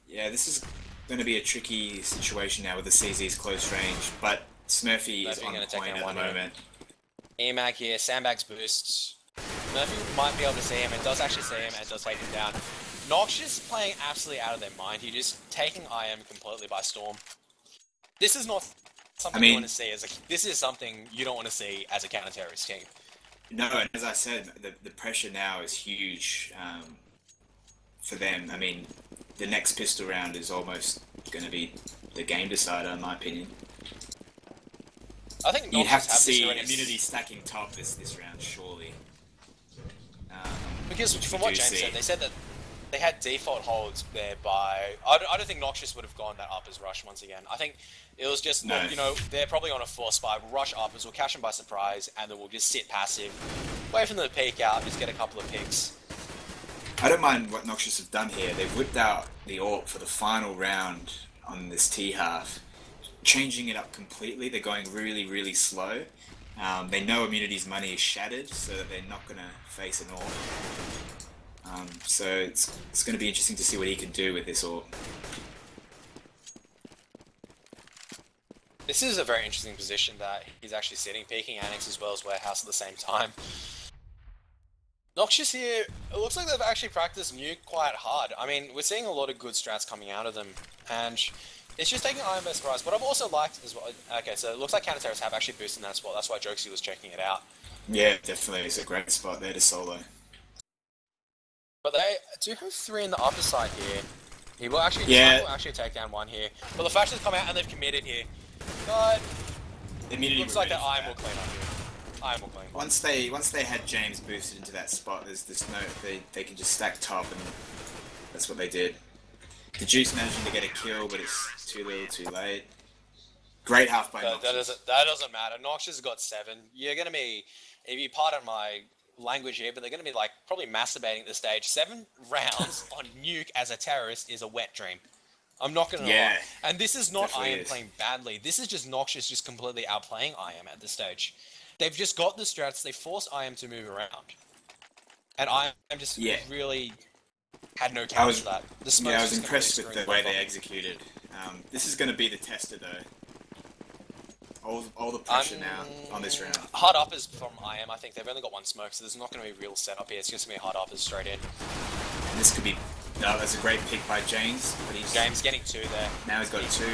Yeah, this is going to be a tricky situation now with the CZ's close range, but Smurfy is on point at the moment. Emag here, Sandbags boosts. Murphy might be able to see him, and does actually see him, and does take him down. Noxious playing absolutely out of their mind. He's just taking IM completely by storm. This is not something you want to see this is something you don't want to see as a counter-terrorist team. No, and as I said, the pressure now is huge for them. I mean, the next pistol round is almost going to be the game decider, in my opinion. I think you'd have to see already... immunity stacking top this round, surely. Because from what James said, they said that they had default holds there by... I don't think Noxious would have gone that uppers rush once again. I think it was just, no. you know, they're probably on a force spy, we'll rush uppers, we'll catch them by surprise, and then we'll just sit passive, wait for them to peek out, just get a couple of picks. I don't mind what Noxious have done here. They've whipped out the AWP for the final round on this T-half, changing it up completely. They're going really, really slow. They know Immunity's money is shattered, so that they're not going to face an AWP. So it's going to be interesting to see what he can do with this AWP. This is a very interesting position that he's actually sitting, peeking Annex as well as Warehouse at the same time. Noxious here, it looks like they've actually practiced Nuke quite hard. I mean, we're seeing a lot of good strats coming out of them, and it's just taking Iron by surprise. What I've also liked as well, okay, so it looks like Counter Terrorists have actually boosted that spot, that's why Jokesy was checking it out. Yeah, definitely, it's a great spot there to solo. But they do have 3 in the upper side here. He will actually, will actually take down 1 here. But the Flashes come out and they've committed here. But Immunity looks like that Iron will clean up here. Iron will clean. Once they had James boosted into that spot, there's no they can just stack top, and that's what they did. The Juice managing to get a kill, but it's too little, too late. Great half by Noxious. That doesn't matter. Noxious has got 7. You're gonna be, if you pardon my language here, but they're gonna be like probably masturbating at the stage. 7 rounds on Nuke as a terrorist is a wet dream. I'm not gonna lie. And this is not IM playing badly. This is just Noxious just completely outplaying IM at this stage. They've just got the strats, they force IM to move around. And IM just really had no counter to that. I was impressed with the way they executed. This is going to be the tester though. All the pressure now on this round. Hard uppers from IM, I think they've only got 1 smoke, so there's not going to be a real setup here. It's just going to be hard uppers straight in. And this could be... No, that's a great pick by James. But James getting 2 there. Now he's got 2.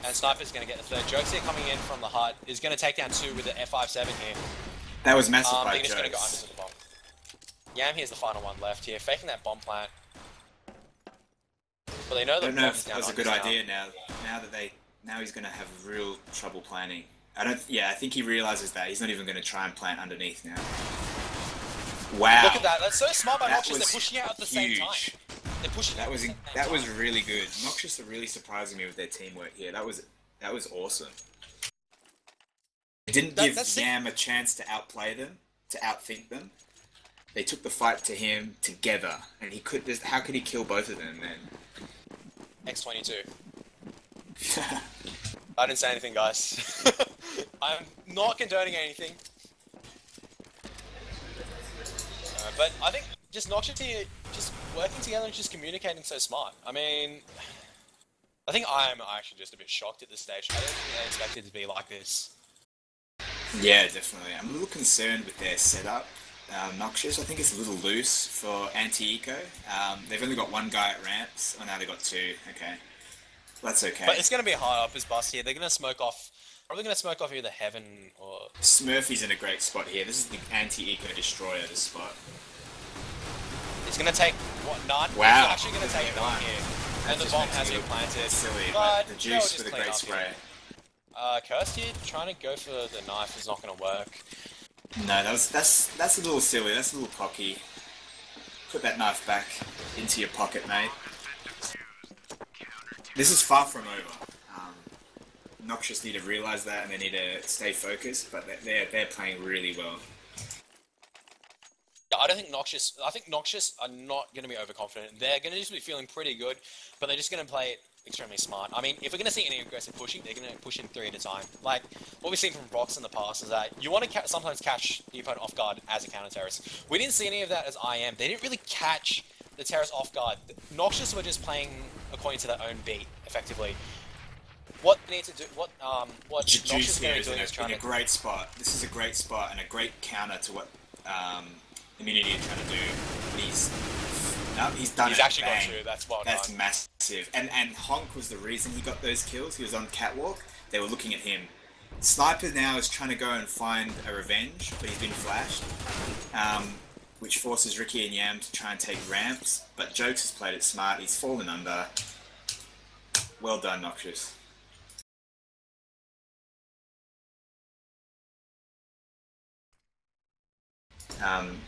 And Sniper's going to get the 3rd. Jokes here coming in from the hut is going to take down 2 with the F57 here. That was massive by Jokes. Going to go under to the bomb. Yam here's the final one left here, faking that bomb plant. But they know the bomb's down. I don't know if that was a good idea now. Now he's going to have real trouble planning. I think he realizes that he's not even going to try and plant underneath now. Wow. Look at that. That's so smart by Noxious. They're pushing out at the same time. They're pushing that was really good. Noxious are really surprising me with their teamwork here. That was awesome. They didn't give Yam a chance to outplay them, to outthink them. They took the fight to him together, and he could. How could he kill both of them then? X22. I didn't say anything, guys. I'm not condoning anything. But I think just Noxious here, just working together and just communicating so smart. I mean, I think I'm actually just a bit shocked at this stage. I don't think I expected it to be like this. Yeah, definitely. I'm a little concerned with their setup. Noxious, I think it's a little loose for anti-eco. They've only got 1 guy at ramps. Oh, now they've got 2. Okay. That's okay. But it's going to be a high up as bust here. They're going to smoke off... Probably going to smoke off either Heaven or... Smurfy's in a great spot here. This is the anti-eco destroyer, this spot. He's going to take... What? None? Wow. He's actually going to take none here. And the bomb has been planted. Silly, but the Juice with a great spray. Cursed here, trying to go for the knife is not going to work. No, that's a little silly. That's a little cocky. Put that knife back into your pocket, mate. This is far from over. Noxious need to realise that, and they need to stay focused. But they're playing really well. I don't think Noxious... I think Noxious are not going to be overconfident. They're going to just be feeling pretty good, but they're just going to play it extremely smart. I mean, if we're going to see any aggressive pushing, they're going to push in 3 at a time. Like, what we've seen from Brox in the past is that you want to sometimes catch the opponent off guard as a counter-terrorist. We didn't see any of that as IM. They didn't really catch the terrorists off guard. Noxious were just playing according to their own beat, effectively. What they need to do... What Noxious is going to do is trying to... in a great spot. This is a great spot and a great counter to what... Immunity are trying to do, but he's done it. He's actually got 2. That's well done. That's massive. And Honk was the reason he got those kills. He was on catwalk. They were looking at him. Sniper now is trying to go and find a revenge, but he's been flashed. which forces Ricky and Yam to try and take ramps, but Jokes has played it smart. He's fallen under. Well done, Noxious.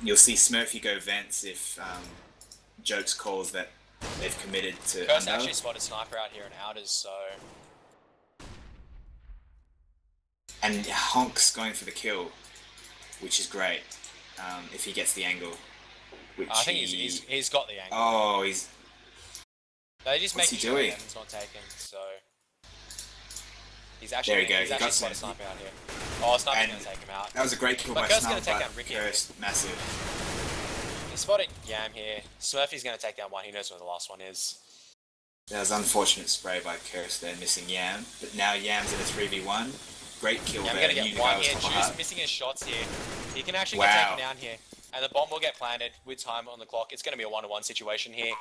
You'll see Smurfy go vents if Jokes calls that they've committed to Curse under. actually spotted Sniper out here in outers, so... And Honk's going for the kill, which is great, if he gets the angle. Which I think he's got the angle. Oh, he's... They just What's making he sure doing? he's not taken, so... He's actually, There we go, he's he actually got spotted Sniper. Sniper out here. Oh, Sniper's And going to take him out. That was a great kill But by Kurt's Sniper, gonna take but down Ricky. Curse, massive. He spotted Yam here. Smurfy's going to take down one. He knows where the last one is. That was unfortunate spray by Curse there, missing Yam. But now Yam's in a 3v1. Great kill Yam there. going to Knew get the guy one was here. top of Juice heart. missing his shots here. He can actually Wow. get taken down here. And the bomb will get planted with time on the clock. It's going to be a 1-to-1 situation here.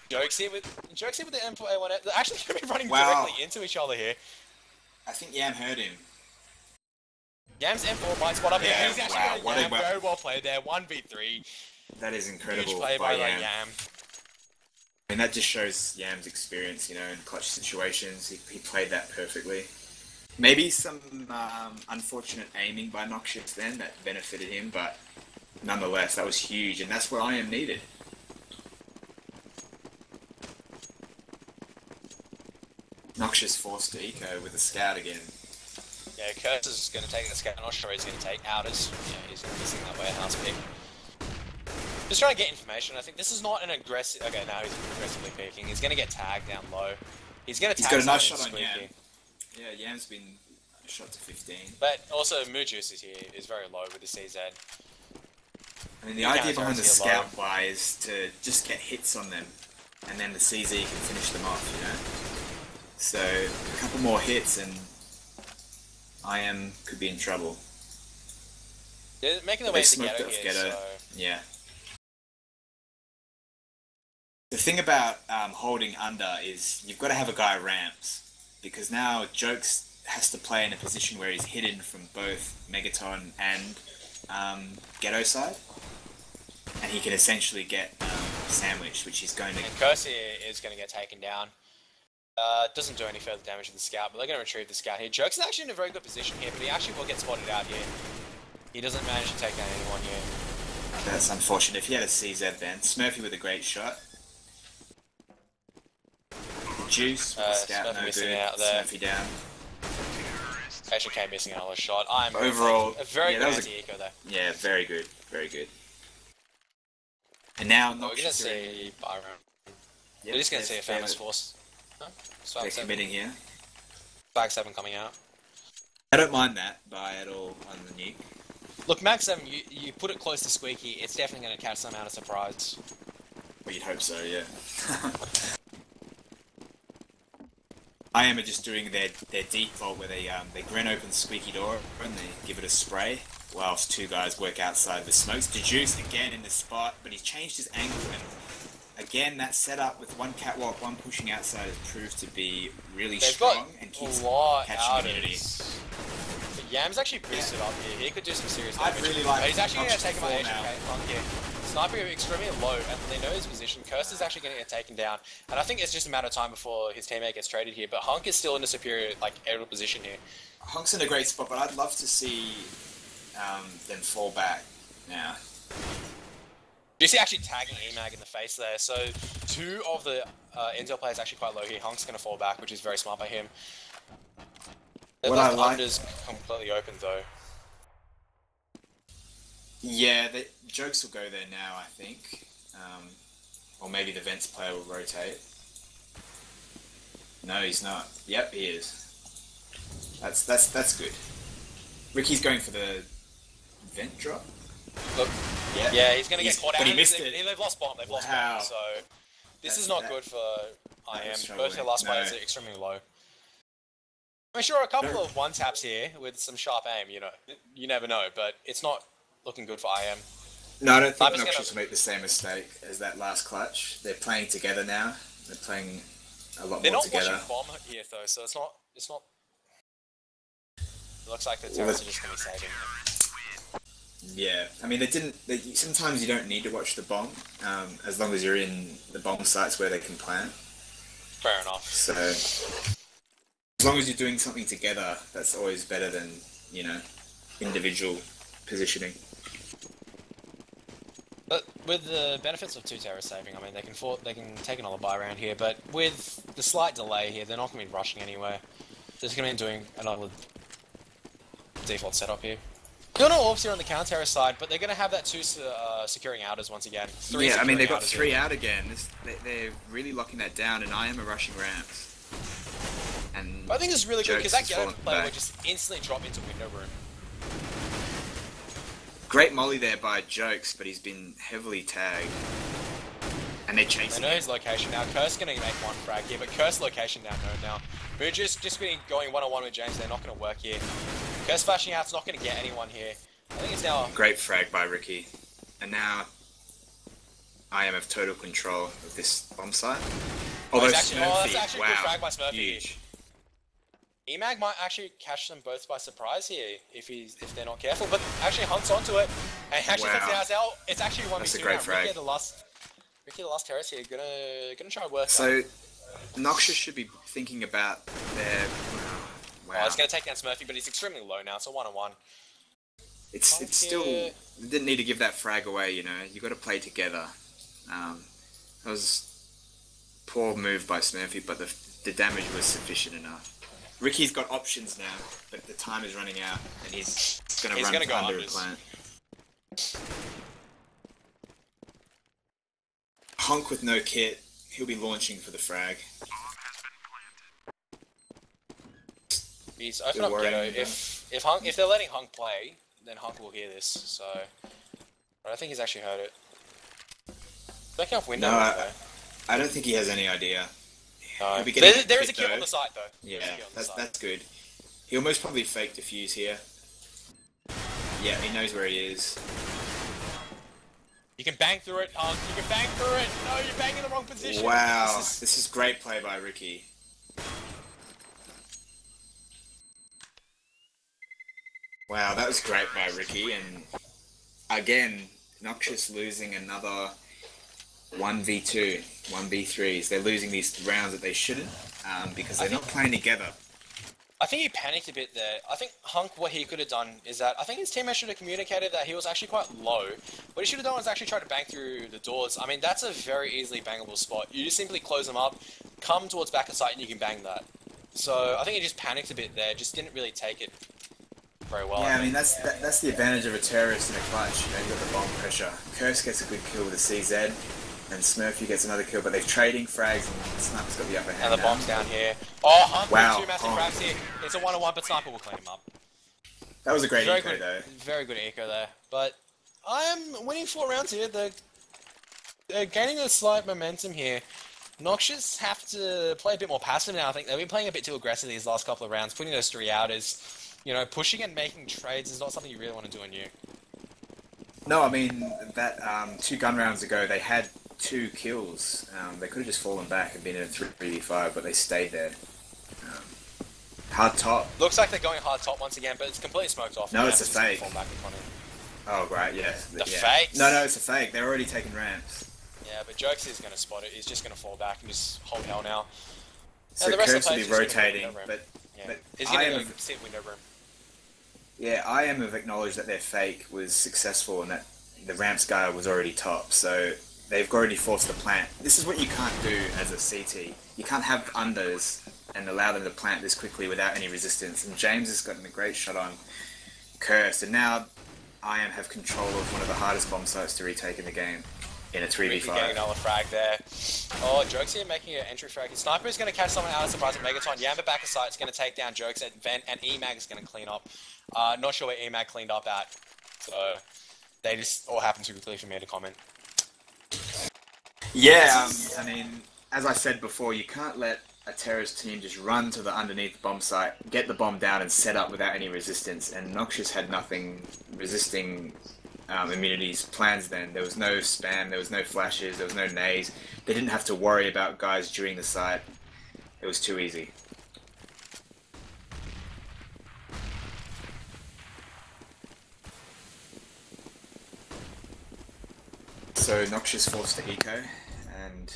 Jokes here with the M4A1. They're actually going to be running Wow. directly into each other here. I think Yam heard him. Yam's M4 might spot up here. Yeah, He's actually wow, got what a Yam. weapon. Very well played there. 1v3. That is incredible Huge play by by Yam. Yam. And that just shows Yam's experience, you know, in clutch situations. He played that perfectly. Maybe some unfortunate aiming by Noxious then that benefited him, but nonetheless, that was huge, and that's where I am needed. Noxious forced to eco with a scout again. Yeah, Curtis is going to take the scout. I'm not sure he's going to take outers. Yeah, he's missing that warehouse pick. Just trying to get information. I think this is not an aggressive... Okay, now he's aggressively peeking. He's going to get tagged down low. He's going to He's tag got a nice someone shot on squeaky. Yam. Yeah, Yam's been shot to 15. But also, Moojus is here, is very low with the CZ. I mean, the He idea counts behind the obviously a scout buy is to just get hits on them, and then the CZ can finish them off, you know? So, a couple more hits and IM could be in trouble. They're making their They way to smoked Ghetto off here, Ghetto. so... Yeah. The thing about holding under is you've got to have a guy ramps, because now Jokes has to play in a position where he's hidden from both Megaton and Ghetto side, and he can essentially get sandwiched, which he's going to... And Curse here is going to get taken down. Doesn't do any further damage to the scout, but they're going to retrieve the scout here. Jokes is actually in a very good position here, but he actually will get spotted out here. He doesn't manage to take down anyone here. That's unfortunate. If he had a CZ then. Smurfy with a great shot. Juice with the scout, Smurfy no missing good. out there. Smurfy down. HK missing another shot. I'm Overall, a very yeah, good that was anti-eco there. Yeah, very good. Very good. And now We're going to Noxious see Byron. Yep, We're just going to see a they're- famous force. No? Swag They're 7. committing here. Swag 7 coming out. I don't mind that buy at all on the nuke. Look, Max 7, you put it close to Squeaky, it's definitely going to catch some out of surprise. Well, you'd hope so, yeah. IM are just doing their default where they grin open the squeaky door and they give it a spray whilst two guys work outside the smokes. Dejuice again in the spot, but he's changed his angle and again that setup with one catwalk, one pushing outside has proved to be really They've strong got and keeps a lot catching out immunity. But Yam's actually boosted up here. He could do some serious I'd damage. really like But he's actually going to Noxious take him on to fall HK front here. Sniper extremely low, and they know his position. Curse is actually going to get taken down, and I think it's just a matter of time before his teammate gets traded here. But Hunk is still in a superior, aerial position here. Honk's in a great spot, but I'd love to see them fall back now. You see actually tagging EMAG in the face there. So two of the Intel players actually quite low here. Hunk's going to fall back, which is very smart by him. They're What I left like- unders completely open though. Yeah, the Jokes will go there now, I think. Or maybe the Vents player will rotate. No, he's not. Yep, he is. That's good. Ricky's going for the Vent drop. Look, yeah, he's going to get caught out. But he missed it. They've lost bomb. They've lost Wow. bomb. So this That's- is not that- good for IM. was Both their troubling. last No. players are extremely low. I mean, sure, a couple of one taps here with some sharp aim. You know, you never know, but it's not looking good for IM. No, I don't think Sniper's Noxious gonna- will make the same mistake as that last clutch. They're playing together now. They're playing a lot They're more not together. watching bomb here though, so it's not. It looks like the terrorists are just going to be saving him. Yeah, I mean, sometimes you don't need to watch the bomb, as long as you're in the bomb sites where they can plant. Fair enough. So, as long as you're doing something together, that's always better than, individual positioning. But with the benefits of 2 terror saving, I mean, they can take another buy round here, but with the slight delay here, they're not going to be rushing anywhere. They're just going to be doing another default setup here. Still no orbs here on the counter-terror side, but they're going to have that 2 securing outers once again. 3 yeah, I mean, they've got 3 here. out again. They're really locking that down, and I am a rushing ramps. And but I think this is really good, because that Ghetto player back. would just instantly drop into window room. Great molly there by Jokes, but he's been heavily tagged. And they're chasing They know his location now. Curse going to make 1 frag here, but Curse location down node now. We're just been going one-on-one with James. They're not going to work here. Curse flashing out's not going to get anyone here. I think it's now... Great frag by Ricky. And now I am of total control of this bomb site. Although that's Smurfy, actually wow, a good frag by Smurfy. huge. Emag might actually catch them both by surprise here if they're not careful, but actually Hunt's onto it and actually takes it out. It's actually 1v2 That's a great now. frag. Ricky, the last terrace here, gonna try and work. So Noxious should be thinking about their. Wow. Oh, it's gonna take down Smurfy, but he's extremely low now. It's a 1-on-1. It's still didn't need to give that frag away. You got to play together. That was poor move by Smurfy, but the damage was sufficient enough. Ricky's got options now, but the time is running out, and he's going to run go under a unders. plant. Honk with no kit, he'll be launching for the frag. He's open up Ghetto. If they're letting Hunk play, then Hunk will hear this. So, but I think he's actually heard it. Backing off window. No, I don't think he has any idea. No. He'll be There is a kill kill on the site though. Yeah, that's good. He'll most probably fake defuse here. Yeah, he knows where he is. You can bang through it, Hunk. You can bang through it. No, you're banging in the wrong position. Wow, this is great play by Ricky. Wow, that was great by Ricky, and again, Noxious losing another 1v2, 1v3s. They're losing these rounds that they shouldn't, because they're not playing together. I think he panicked a bit there. I think Hunk, what he could have done is that I think his teammates should have communicated that he was actually quite low. What he should have done was actually try to bang through the doors. I mean, that's a very easily bangable spot. You just simply close them up, come towards back of sight, and you can bang that. So I think he just panicked a bit there. Just didn't really take it very well. Yeah, I mean, that's the advantage of a terrorist in a clutch. You've got the bomb pressure. Curse gets a good kill with a CZ, and Smurfy gets another kill, but they're trading frags, and Sniper's got the upper hand. And the bomb's down here. Oh, Hunk with 2 massive frags here. It's a 1-on-1, but Sniper will clean him up. That was a great Very eco, good, though. very good eco there. But I'm winning 4 rounds here. They're gaining a slight momentum here. Noxious have to play a bit more passive now. I think they've been playing a bit too aggressive these last couple of rounds, putting those 3 outers. You know, pushing and making trades is not something you really want to do on you. No, I mean, that 2 gun rounds ago, they had 2 kills. They could have just fallen back and been in a 3v5, but they stayed there. Hard top. Looks like they're going hard top once again, but it's completely smoked off. No, it's a fake. Fall back in front of him. Oh, right, yeah. The fakes? No, it's a fake. They're already taking ramps. Yeah, but Jokes is going to spot it. He's just going to fall back and just hold hell now. So Curse will be rotating, but he's I going am to sit window room. Yeah, I am have acknowledged that their fake was successful and that the ramps guy was already top, so they've already forced the plant. This is what you can't do as a CT. You can't have unders and allow them to plant this quickly without any resistance. And James has gotten a great shot on Curse, and now I am have control of one of the hardest bomb sites to retake in the game in a 3v5. Getting another frag there. Oh, Jokes here making an entry frag. Sniper is going to catch someone out of surprise at Megaton. Yamba back of sight is going to take down Jokes at Vent, and Emag is going to clean up. Not sure where Emag cleaned up at. So they just all happened too quickly for me to comment. Yeah, I mean, as I said before, you can't let a terrorist team just run to the underneath bomb site, get the bomb down and set up without any resistance. And Noxious had nothing resisting immunities plans then. There was no spam, there was no flashes, there was no nades. They didn't have to worry about guys during the site. It was too easy. So Noxious forced to eco, and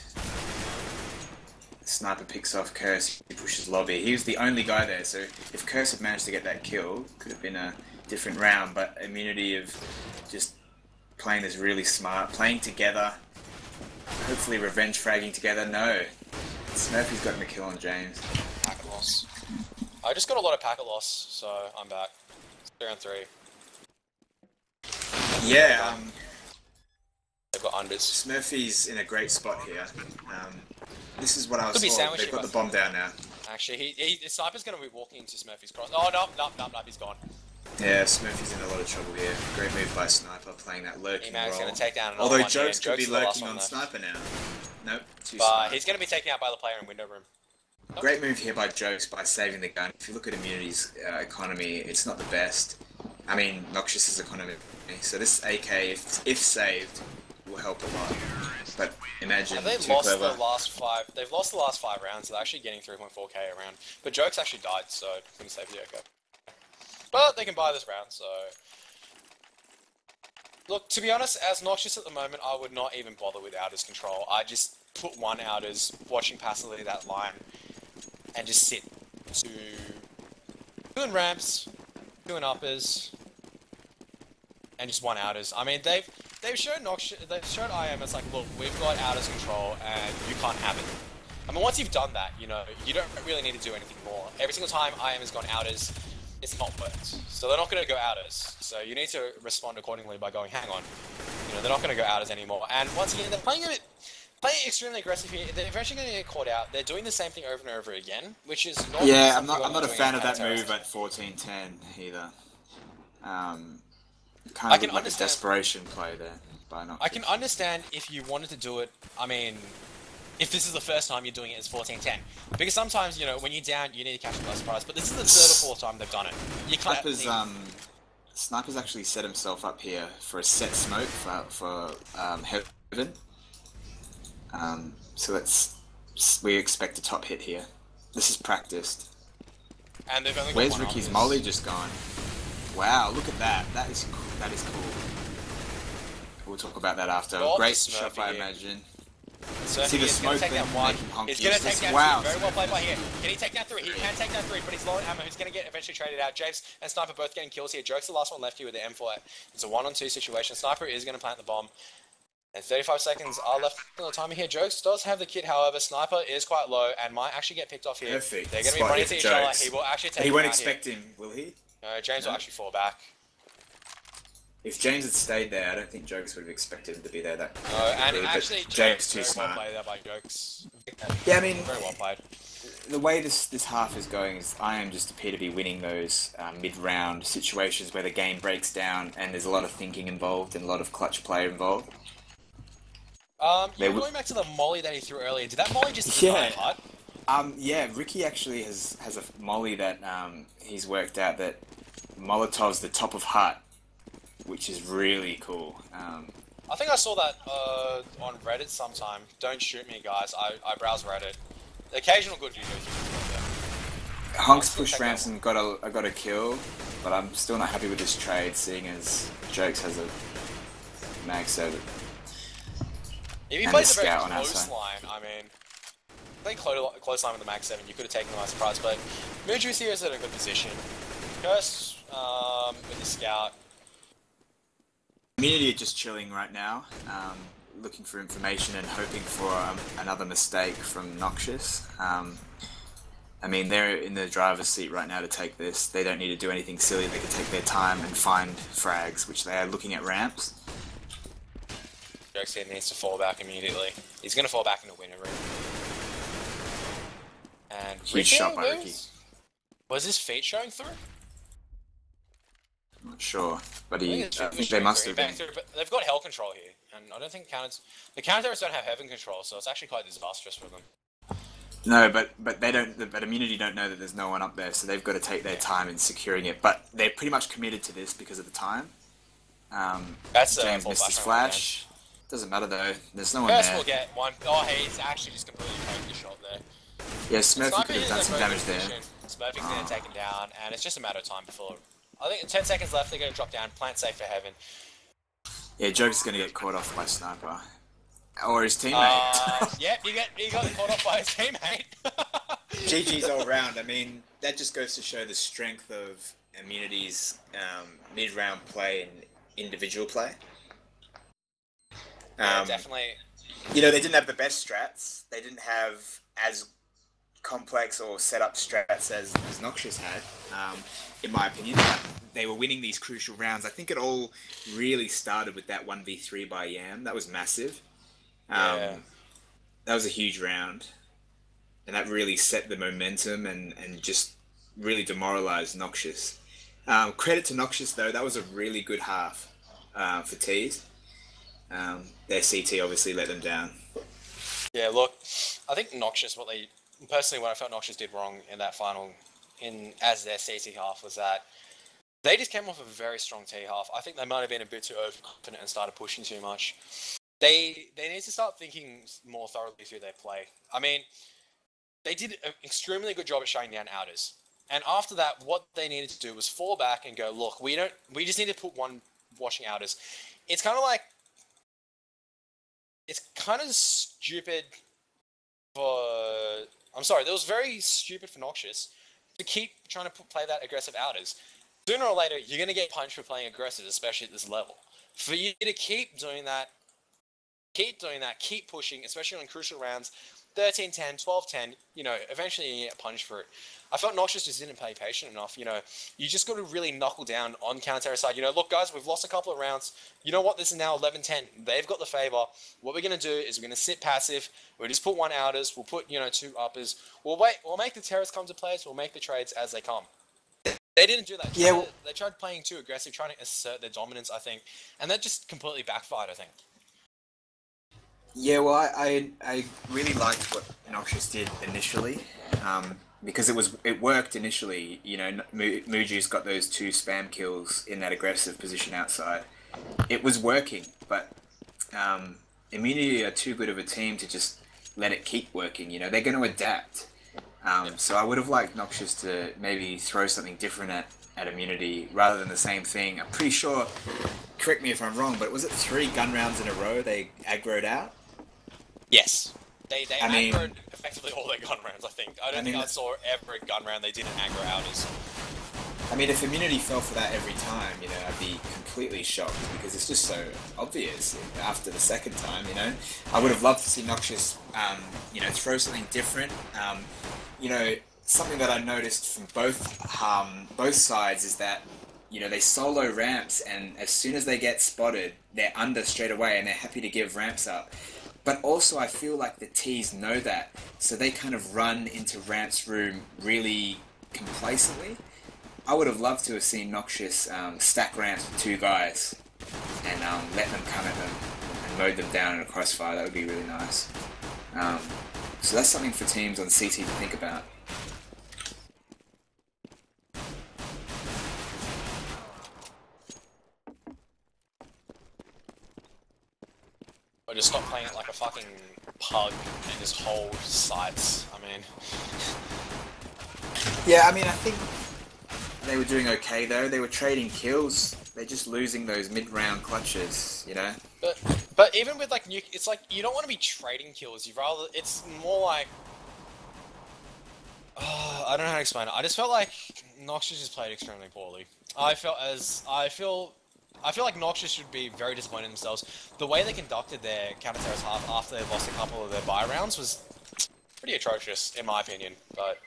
Sniper picks off Curse. He pushes Lobby. He was the only guy there, so if Curse had managed to get that kill, could have been a different round. But Immunity of just playing this really smart, playing together, hopefully revenge fragging together. No, Smurfy's gotten the kill on James. Packet loss. I just got a lot of packet loss, so I'm back. 3-on-3. Yeah, They've got unders. Smurfy's in a great spot here. This is what I was Could be told. They've got the bomb down now. Actually, the sniper's going to be walking into Smurfy's cross. Oh, no, he's gone. Yeah, Smurfy's in a lot of trouble here. Great move by Sniper, playing that lurking E-Mag's role. going to take down another Although one Jokes here. could be Jokes is the last lurking one on left. Sniper now. Nope, too But smart. he's going to be taken out by the player in window room. Nope. Great move here by Jokes by saving the gun. If you look at Immunity's economy, it's not the best. I mean, Noxious's economy. So this AK, if saved, will help a lot. But imagine Have they too lost clever. the last 5? They've lost the last 5 rounds. They're actually getting 3.4k a round. But Jokes actually died, so couldn't save the OK. But they can buy this round, so... Look, to be honest, as Noxious at the moment, I would not even bother with Outers control. I just put one Outers, watching passively that line, and just sit to... doing ramps, doing uppers, and just one Outers. I mean, they've shown Noxious, they've shown IM as like, look, we've got Outers control, and you can't have it. I mean, once you've done that, you know, you don't really need to do anything more. Every single time IM has gone Outers, it's not worked. So they're not going to go Outers. So you need to respond accordingly by going, hang on. You know, they're not going to go Outers anymore. And once again, they're playing extremely aggressive here. They're eventually going to get caught out. They're doing the same thing over and over again, which is not. Yeah, I'm not a fan of that move at 14-10 either. Kind of like a desperation play there by Noxious. I can understand if you wanted to do it. I mean, if this is the first time you're doing it as 14-10, because sometimes, you know, when you're down, you need to catch them by surprise. But this is the 3rd or 4th time they've done it. You can't. Sniper's actually set himself up here for a set smoke for Heaven. So we expect a top hit here. This is practiced. And they've only got Where's one Ricky's Arcus. molly just gone? Wow, look at that. That is cool. We'll talk about that after. God, Great Smurfy shot, I here. imagine. So See the he's going smoke to take thing down 1. making honkies. He's going to take down Wow. 2. Very well played by here. Can he take down 3? He can take down 3, but he's low on ammo. He's going to get eventually traded out. James and Sniper both getting kills here. Joke's the last one left here with the M4. It's a 1-on-2 situation. Sniper is going to plant the bomb. And 35 seconds are left on the timer here. Jokes does have the kit, however. Sniper is quite low and might actually get picked off here. Perfect. They're going to be running into each other. He will actually take He him won't out expect here. him, will he? No, James will actually fall back. If James had stayed there, I don't think Jokes would have expected him to be there. That No, and quickly, actually, but James too very smart. well played there by Jokes. Yeah, I mean, Very well played. the way this half is going is I am just appear to be winning those mid-round situations where the game breaks down and there's a lot of thinking involved and a lot of clutch play involved. Going back to the molly that he threw earlier, did that molly just deny hut? Yeah, Ricky actually has a molly that he's worked out that Molotov's the top of hut, which is really cool. I think I saw that on Reddit sometime. Don't shoot me, guys. I browse Reddit. Occasional good videos. Honks pushed ramps and got a kill, but I'm still not happy with this trade, seeing as Jokes has a mag server. If he And plays the a very scout on close outside. line, I mean, I think close line with the mag 7, you could have taken them by surprise, but Moonjuice here is in a good position. Curse with the scout. Community are just chilling right now, looking for information and hoping for another mistake from Noxious. I mean, they're in the driver's seat right now to take this. They don't need to do anything silly. They can take their time and find frags, which they are looking at ramps. Jokes here needs to fall back immediately. He's going to fall back in the winner room. And Huge shot by Ricky. Was his feet showing through? I'm not sure, but I I think think they must have been. But they've got hell control here, and I don't think the counter-terrorists don't have heaven control, so it's actually quite disastrous for them. No, but they don't. But Immunity don't know that there's no one up there, so they've got to take their time in securing it. But they're pretty much committed to this because of the time. That's James missed his flash. Doesn't matter though. There's no one First there. we'll get one. Oh, he's actually just completely taken the shot there. Yeah, Smurfy Sniper could have is done in a some very damage good there. position. Smurfy's going to take him down, and it's just a matter of time before. I think 10 seconds left. They're going to drop down. Plant safe for heaven. Yeah, Joke's going to get caught off by Sniper. Or his teammate. Yep, he got caught off by his teammate. GG's all round. I mean, that just goes to show the strength of Immunity's mid-round play and individual play. Yeah, definitely. You know, they didn't have the best strats. They didn't have as complex or set up strats as Noxious had, in my opinion. But they were winning these crucial rounds. I think it all really started with that 1v3 by Yam. That was massive. Yeah. That was a huge round. And that really set the momentum and just really demoralized Noxious. Credit to Noxious, though. That was a really good half for Tees. Their CT obviously let them down. Yeah, look, I think Noxious, what I felt Noxious did wrong in that final, as their CT half, was that they just came off a very strong T half. I think they might have been a bit too overconfident and started pushing too much. They need to start thinking more thoroughly through their play. I mean, they did an extremely good job at shutting down outers. And after that, what they needed to do was fall back and go, look, we just need to put one watching outers. It's kind of stupid that was very stupid for Noxious to keep trying to play that aggressive outers. Sooner or later, you're going to get punched for playing aggressive, especially at this level. For you to keep doing that, keep pushing, especially on crucial rounds, 13-10, 12-10, eventually you get punished for it. I felt Noxious just didn't play patient enough. You just got to really knuckle down on counter side. Look, guys, we've lost a couple of rounds. You know what? This is now 11-10. They've got the favor. What we're going to do is we're going to sit passive. We'll just put one outers. We'll put, 2 uppers. We'll wait. We'll make the terrorists come to place. We'll make the trades as they come. They didn't do that. They tried playing too aggressive, trying to assert their dominance, I think. And that just completely backfired, I think. Yeah, well, I really liked what Noxious did initially, because it worked initially. Muju's got those 2 spam kills in that aggressive position outside. It was working, but Immunity are too good of a team to just let it keep working. They're going to adapt. So I would have liked Noxious to maybe throw something different at Immunity rather than the same thing. I'm pretty sure, correct me if I'm wrong, but was it 3 gun rounds in a row they aggroed out? Yes. They aggroed effectively all their gun rounds, I think. I don't think I saw ever a gun round they didn't aggro outers. I mean, if Immunity fell for that every time, I'd be completely shocked because it's just so obvious after the second time, I would have loved to see Noxious, throw something different. Something that I noticed from both sides is that, they solo ramps and as soon as they get spotted, they're under straight away and they're happy to give ramps up. But also, I feel like the T's know that, so they kind of run into Ramp's room really complacently. I would have loved to have seen Noxious stack ramps with 2 guys and let them come at them and mowed them down in a crossfire. That would be really nice. So that's something for teams on CT to think about. Or just stop playing it like a fucking pug and just hold sites. I mean... Yeah, I think they were doing okay though. They were trading kills. They're just losing those mid-round clutches, But even with it's like you don't want to be trading kills. It's more like I don't know how to explain it. I just felt like Noxious just played extremely poorly. I feel like Noxious should be very disappointed in themselves. The way they conducted their counter-terrorist half after they lost a couple of their buy rounds was pretty atrocious, in my opinion. But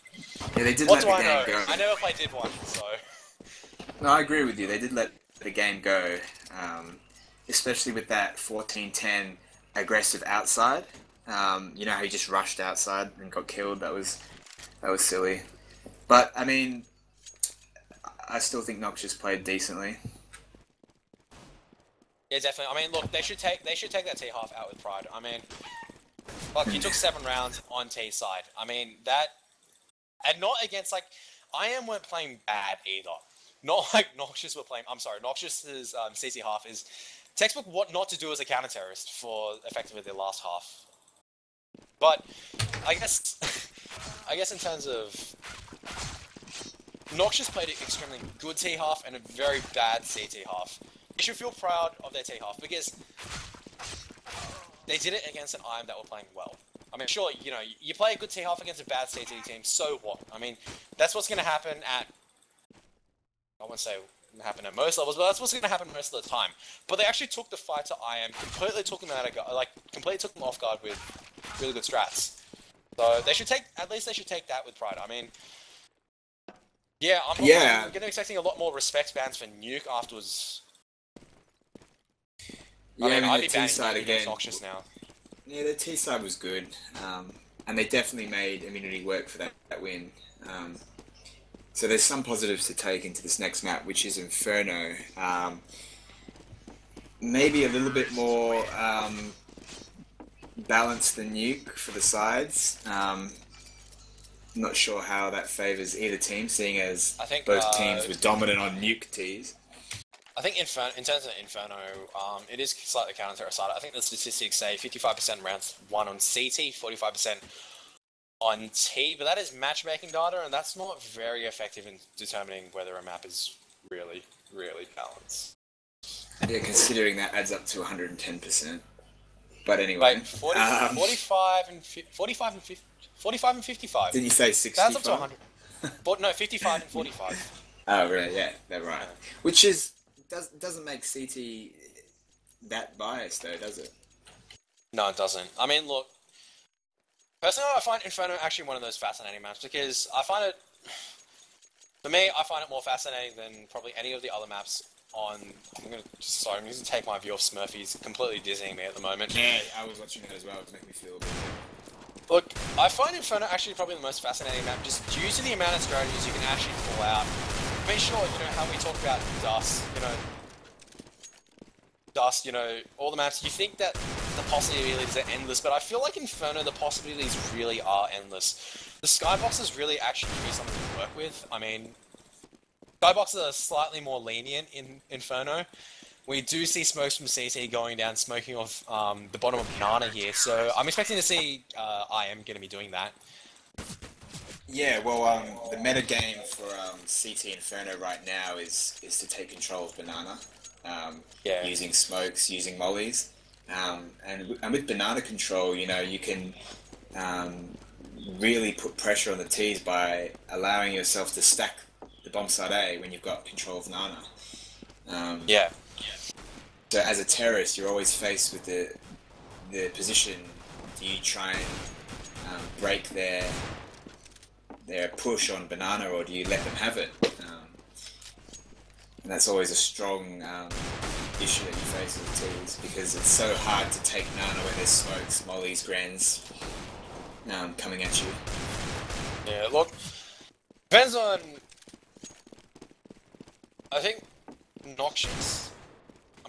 yeah, they did what let do the I game know? go. I never played Div 1, so... No, I agree with you. They did let the game go, especially with that 14-10 aggressive outside. How he just rushed outside and got killed. That was silly. But I still think Noxious played decently. Yeah, definitely. Look, they should take that T half out with pride. Fuck, you took 7 rounds on T side. That, and not against IM weren't playing bad either. Not like Noxious were playing. I'm sorry, Noxious's CC half is textbook what not to do as a counter terrorist for effectively their last half. But I guess in terms of Noxious played an extremely good T half and a very bad CT half. They should feel proud of their T-half because they did it against an IM that were playing well. I mean, sure, you know, you play a good T-half against a bad CT team, so what? I mean, that's what's going to happen at... I won't say happen at most levels, but that's what's going to happen most of the time. But they actually took the fight to IM, completely took them out of guard, like, completely took them off guard with really good strats. So they should take, at least they should take that with pride. I mean, yeah, I'm going to be expecting a lot more respect bans for Nuke afterwards. Yeah, I mean, I'd be the T-side banning again. Noxious now. Yeah, the T-side was good, and they definitely made Immunity work for that win. So there's some positives to take into this next map, which is Inferno. Maybe a little bit more balanced than Nuke for the sides. Not sure how that favours either team, seeing as I think, both teams were dominant on Nuke Ts. I think in terms of Inferno, it is slightly counter to our side. I think the statistics say 55% rounds won on CT, 45% on T, but that is matchmaking data, and that's not very effective in determining whether a map is really, really balanced. Yeah, considering that adds up to 110%. But anyway, wait, 45 and 55. Did you say 65? That's up to 100. But no, 55 and 45. Oh, really? Yeah, they're right. Yeah. Which is doesn't make CT that biased, though, does it? No, it doesn't. I mean, look. Personally, I find Inferno actually one of those fascinating maps because I find it, for me, I find it more fascinating than probably any of the other maps on. I'm going to take my view off Smurfy. He's completely dizzying me at the moment. Yeah, I was watching it as well. It was making me feel a bit. Look, I find Inferno actually probably the most fascinating map just due to the amount of strategies you can actually pull out. I mean, sure, you know, how we talk about Dust, all the maps, you think that the possibilities are endless, but I feel like Inferno, the possibilities really are endless. The skyboxes really actually give you something to work with. I mean, skyboxes are slightly more lenient in Inferno. We do see smokes from CT going down, smoking off the bottom of Banana here, so I'm expecting to see IM going to be doing that. Yeah, well, the meta game for CT Inferno right now is to take control of Banana, using smokes, using mollies, and with Banana control, you know, you can really put pressure on the Ts by allowing yourself to stack the bomb side A when you've got control of Nana. So as a terrorist, you're always faced with the position. Do you try and break their push on Banana, or do you let them have it? And that's always a strong issue that you face with Ts, because it's so hard to take Nana when there's smokes, mollies, grands coming at you. Yeah, look, depends on. I think Noxious.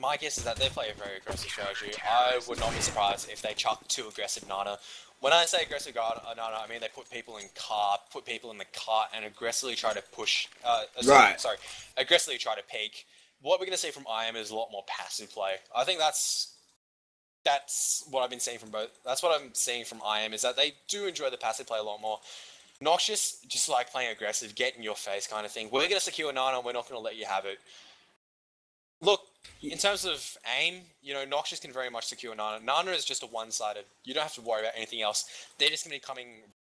My guess is that they play a very aggressive strategy. I would not be surprised if they chuck too aggressive Nana. When I say aggressive Nana, I mean they put people in the cart, and aggressively try to push. Aggressively try to peek. What we're going to see from IM is a lot more passive play. I think that's what I've been seeing from both. That's what I'm seeing from IM, is that they do enjoy the passive play a lot more. Noxious just like playing aggressive, get in your face kind of thing. We're going to secure Nana, we're not going to let you have it. Look, in terms of aim, you know, Noxious can very much secure Nana. Nana is just a one-sided. You don't have to worry about anything else. They're just going to be coming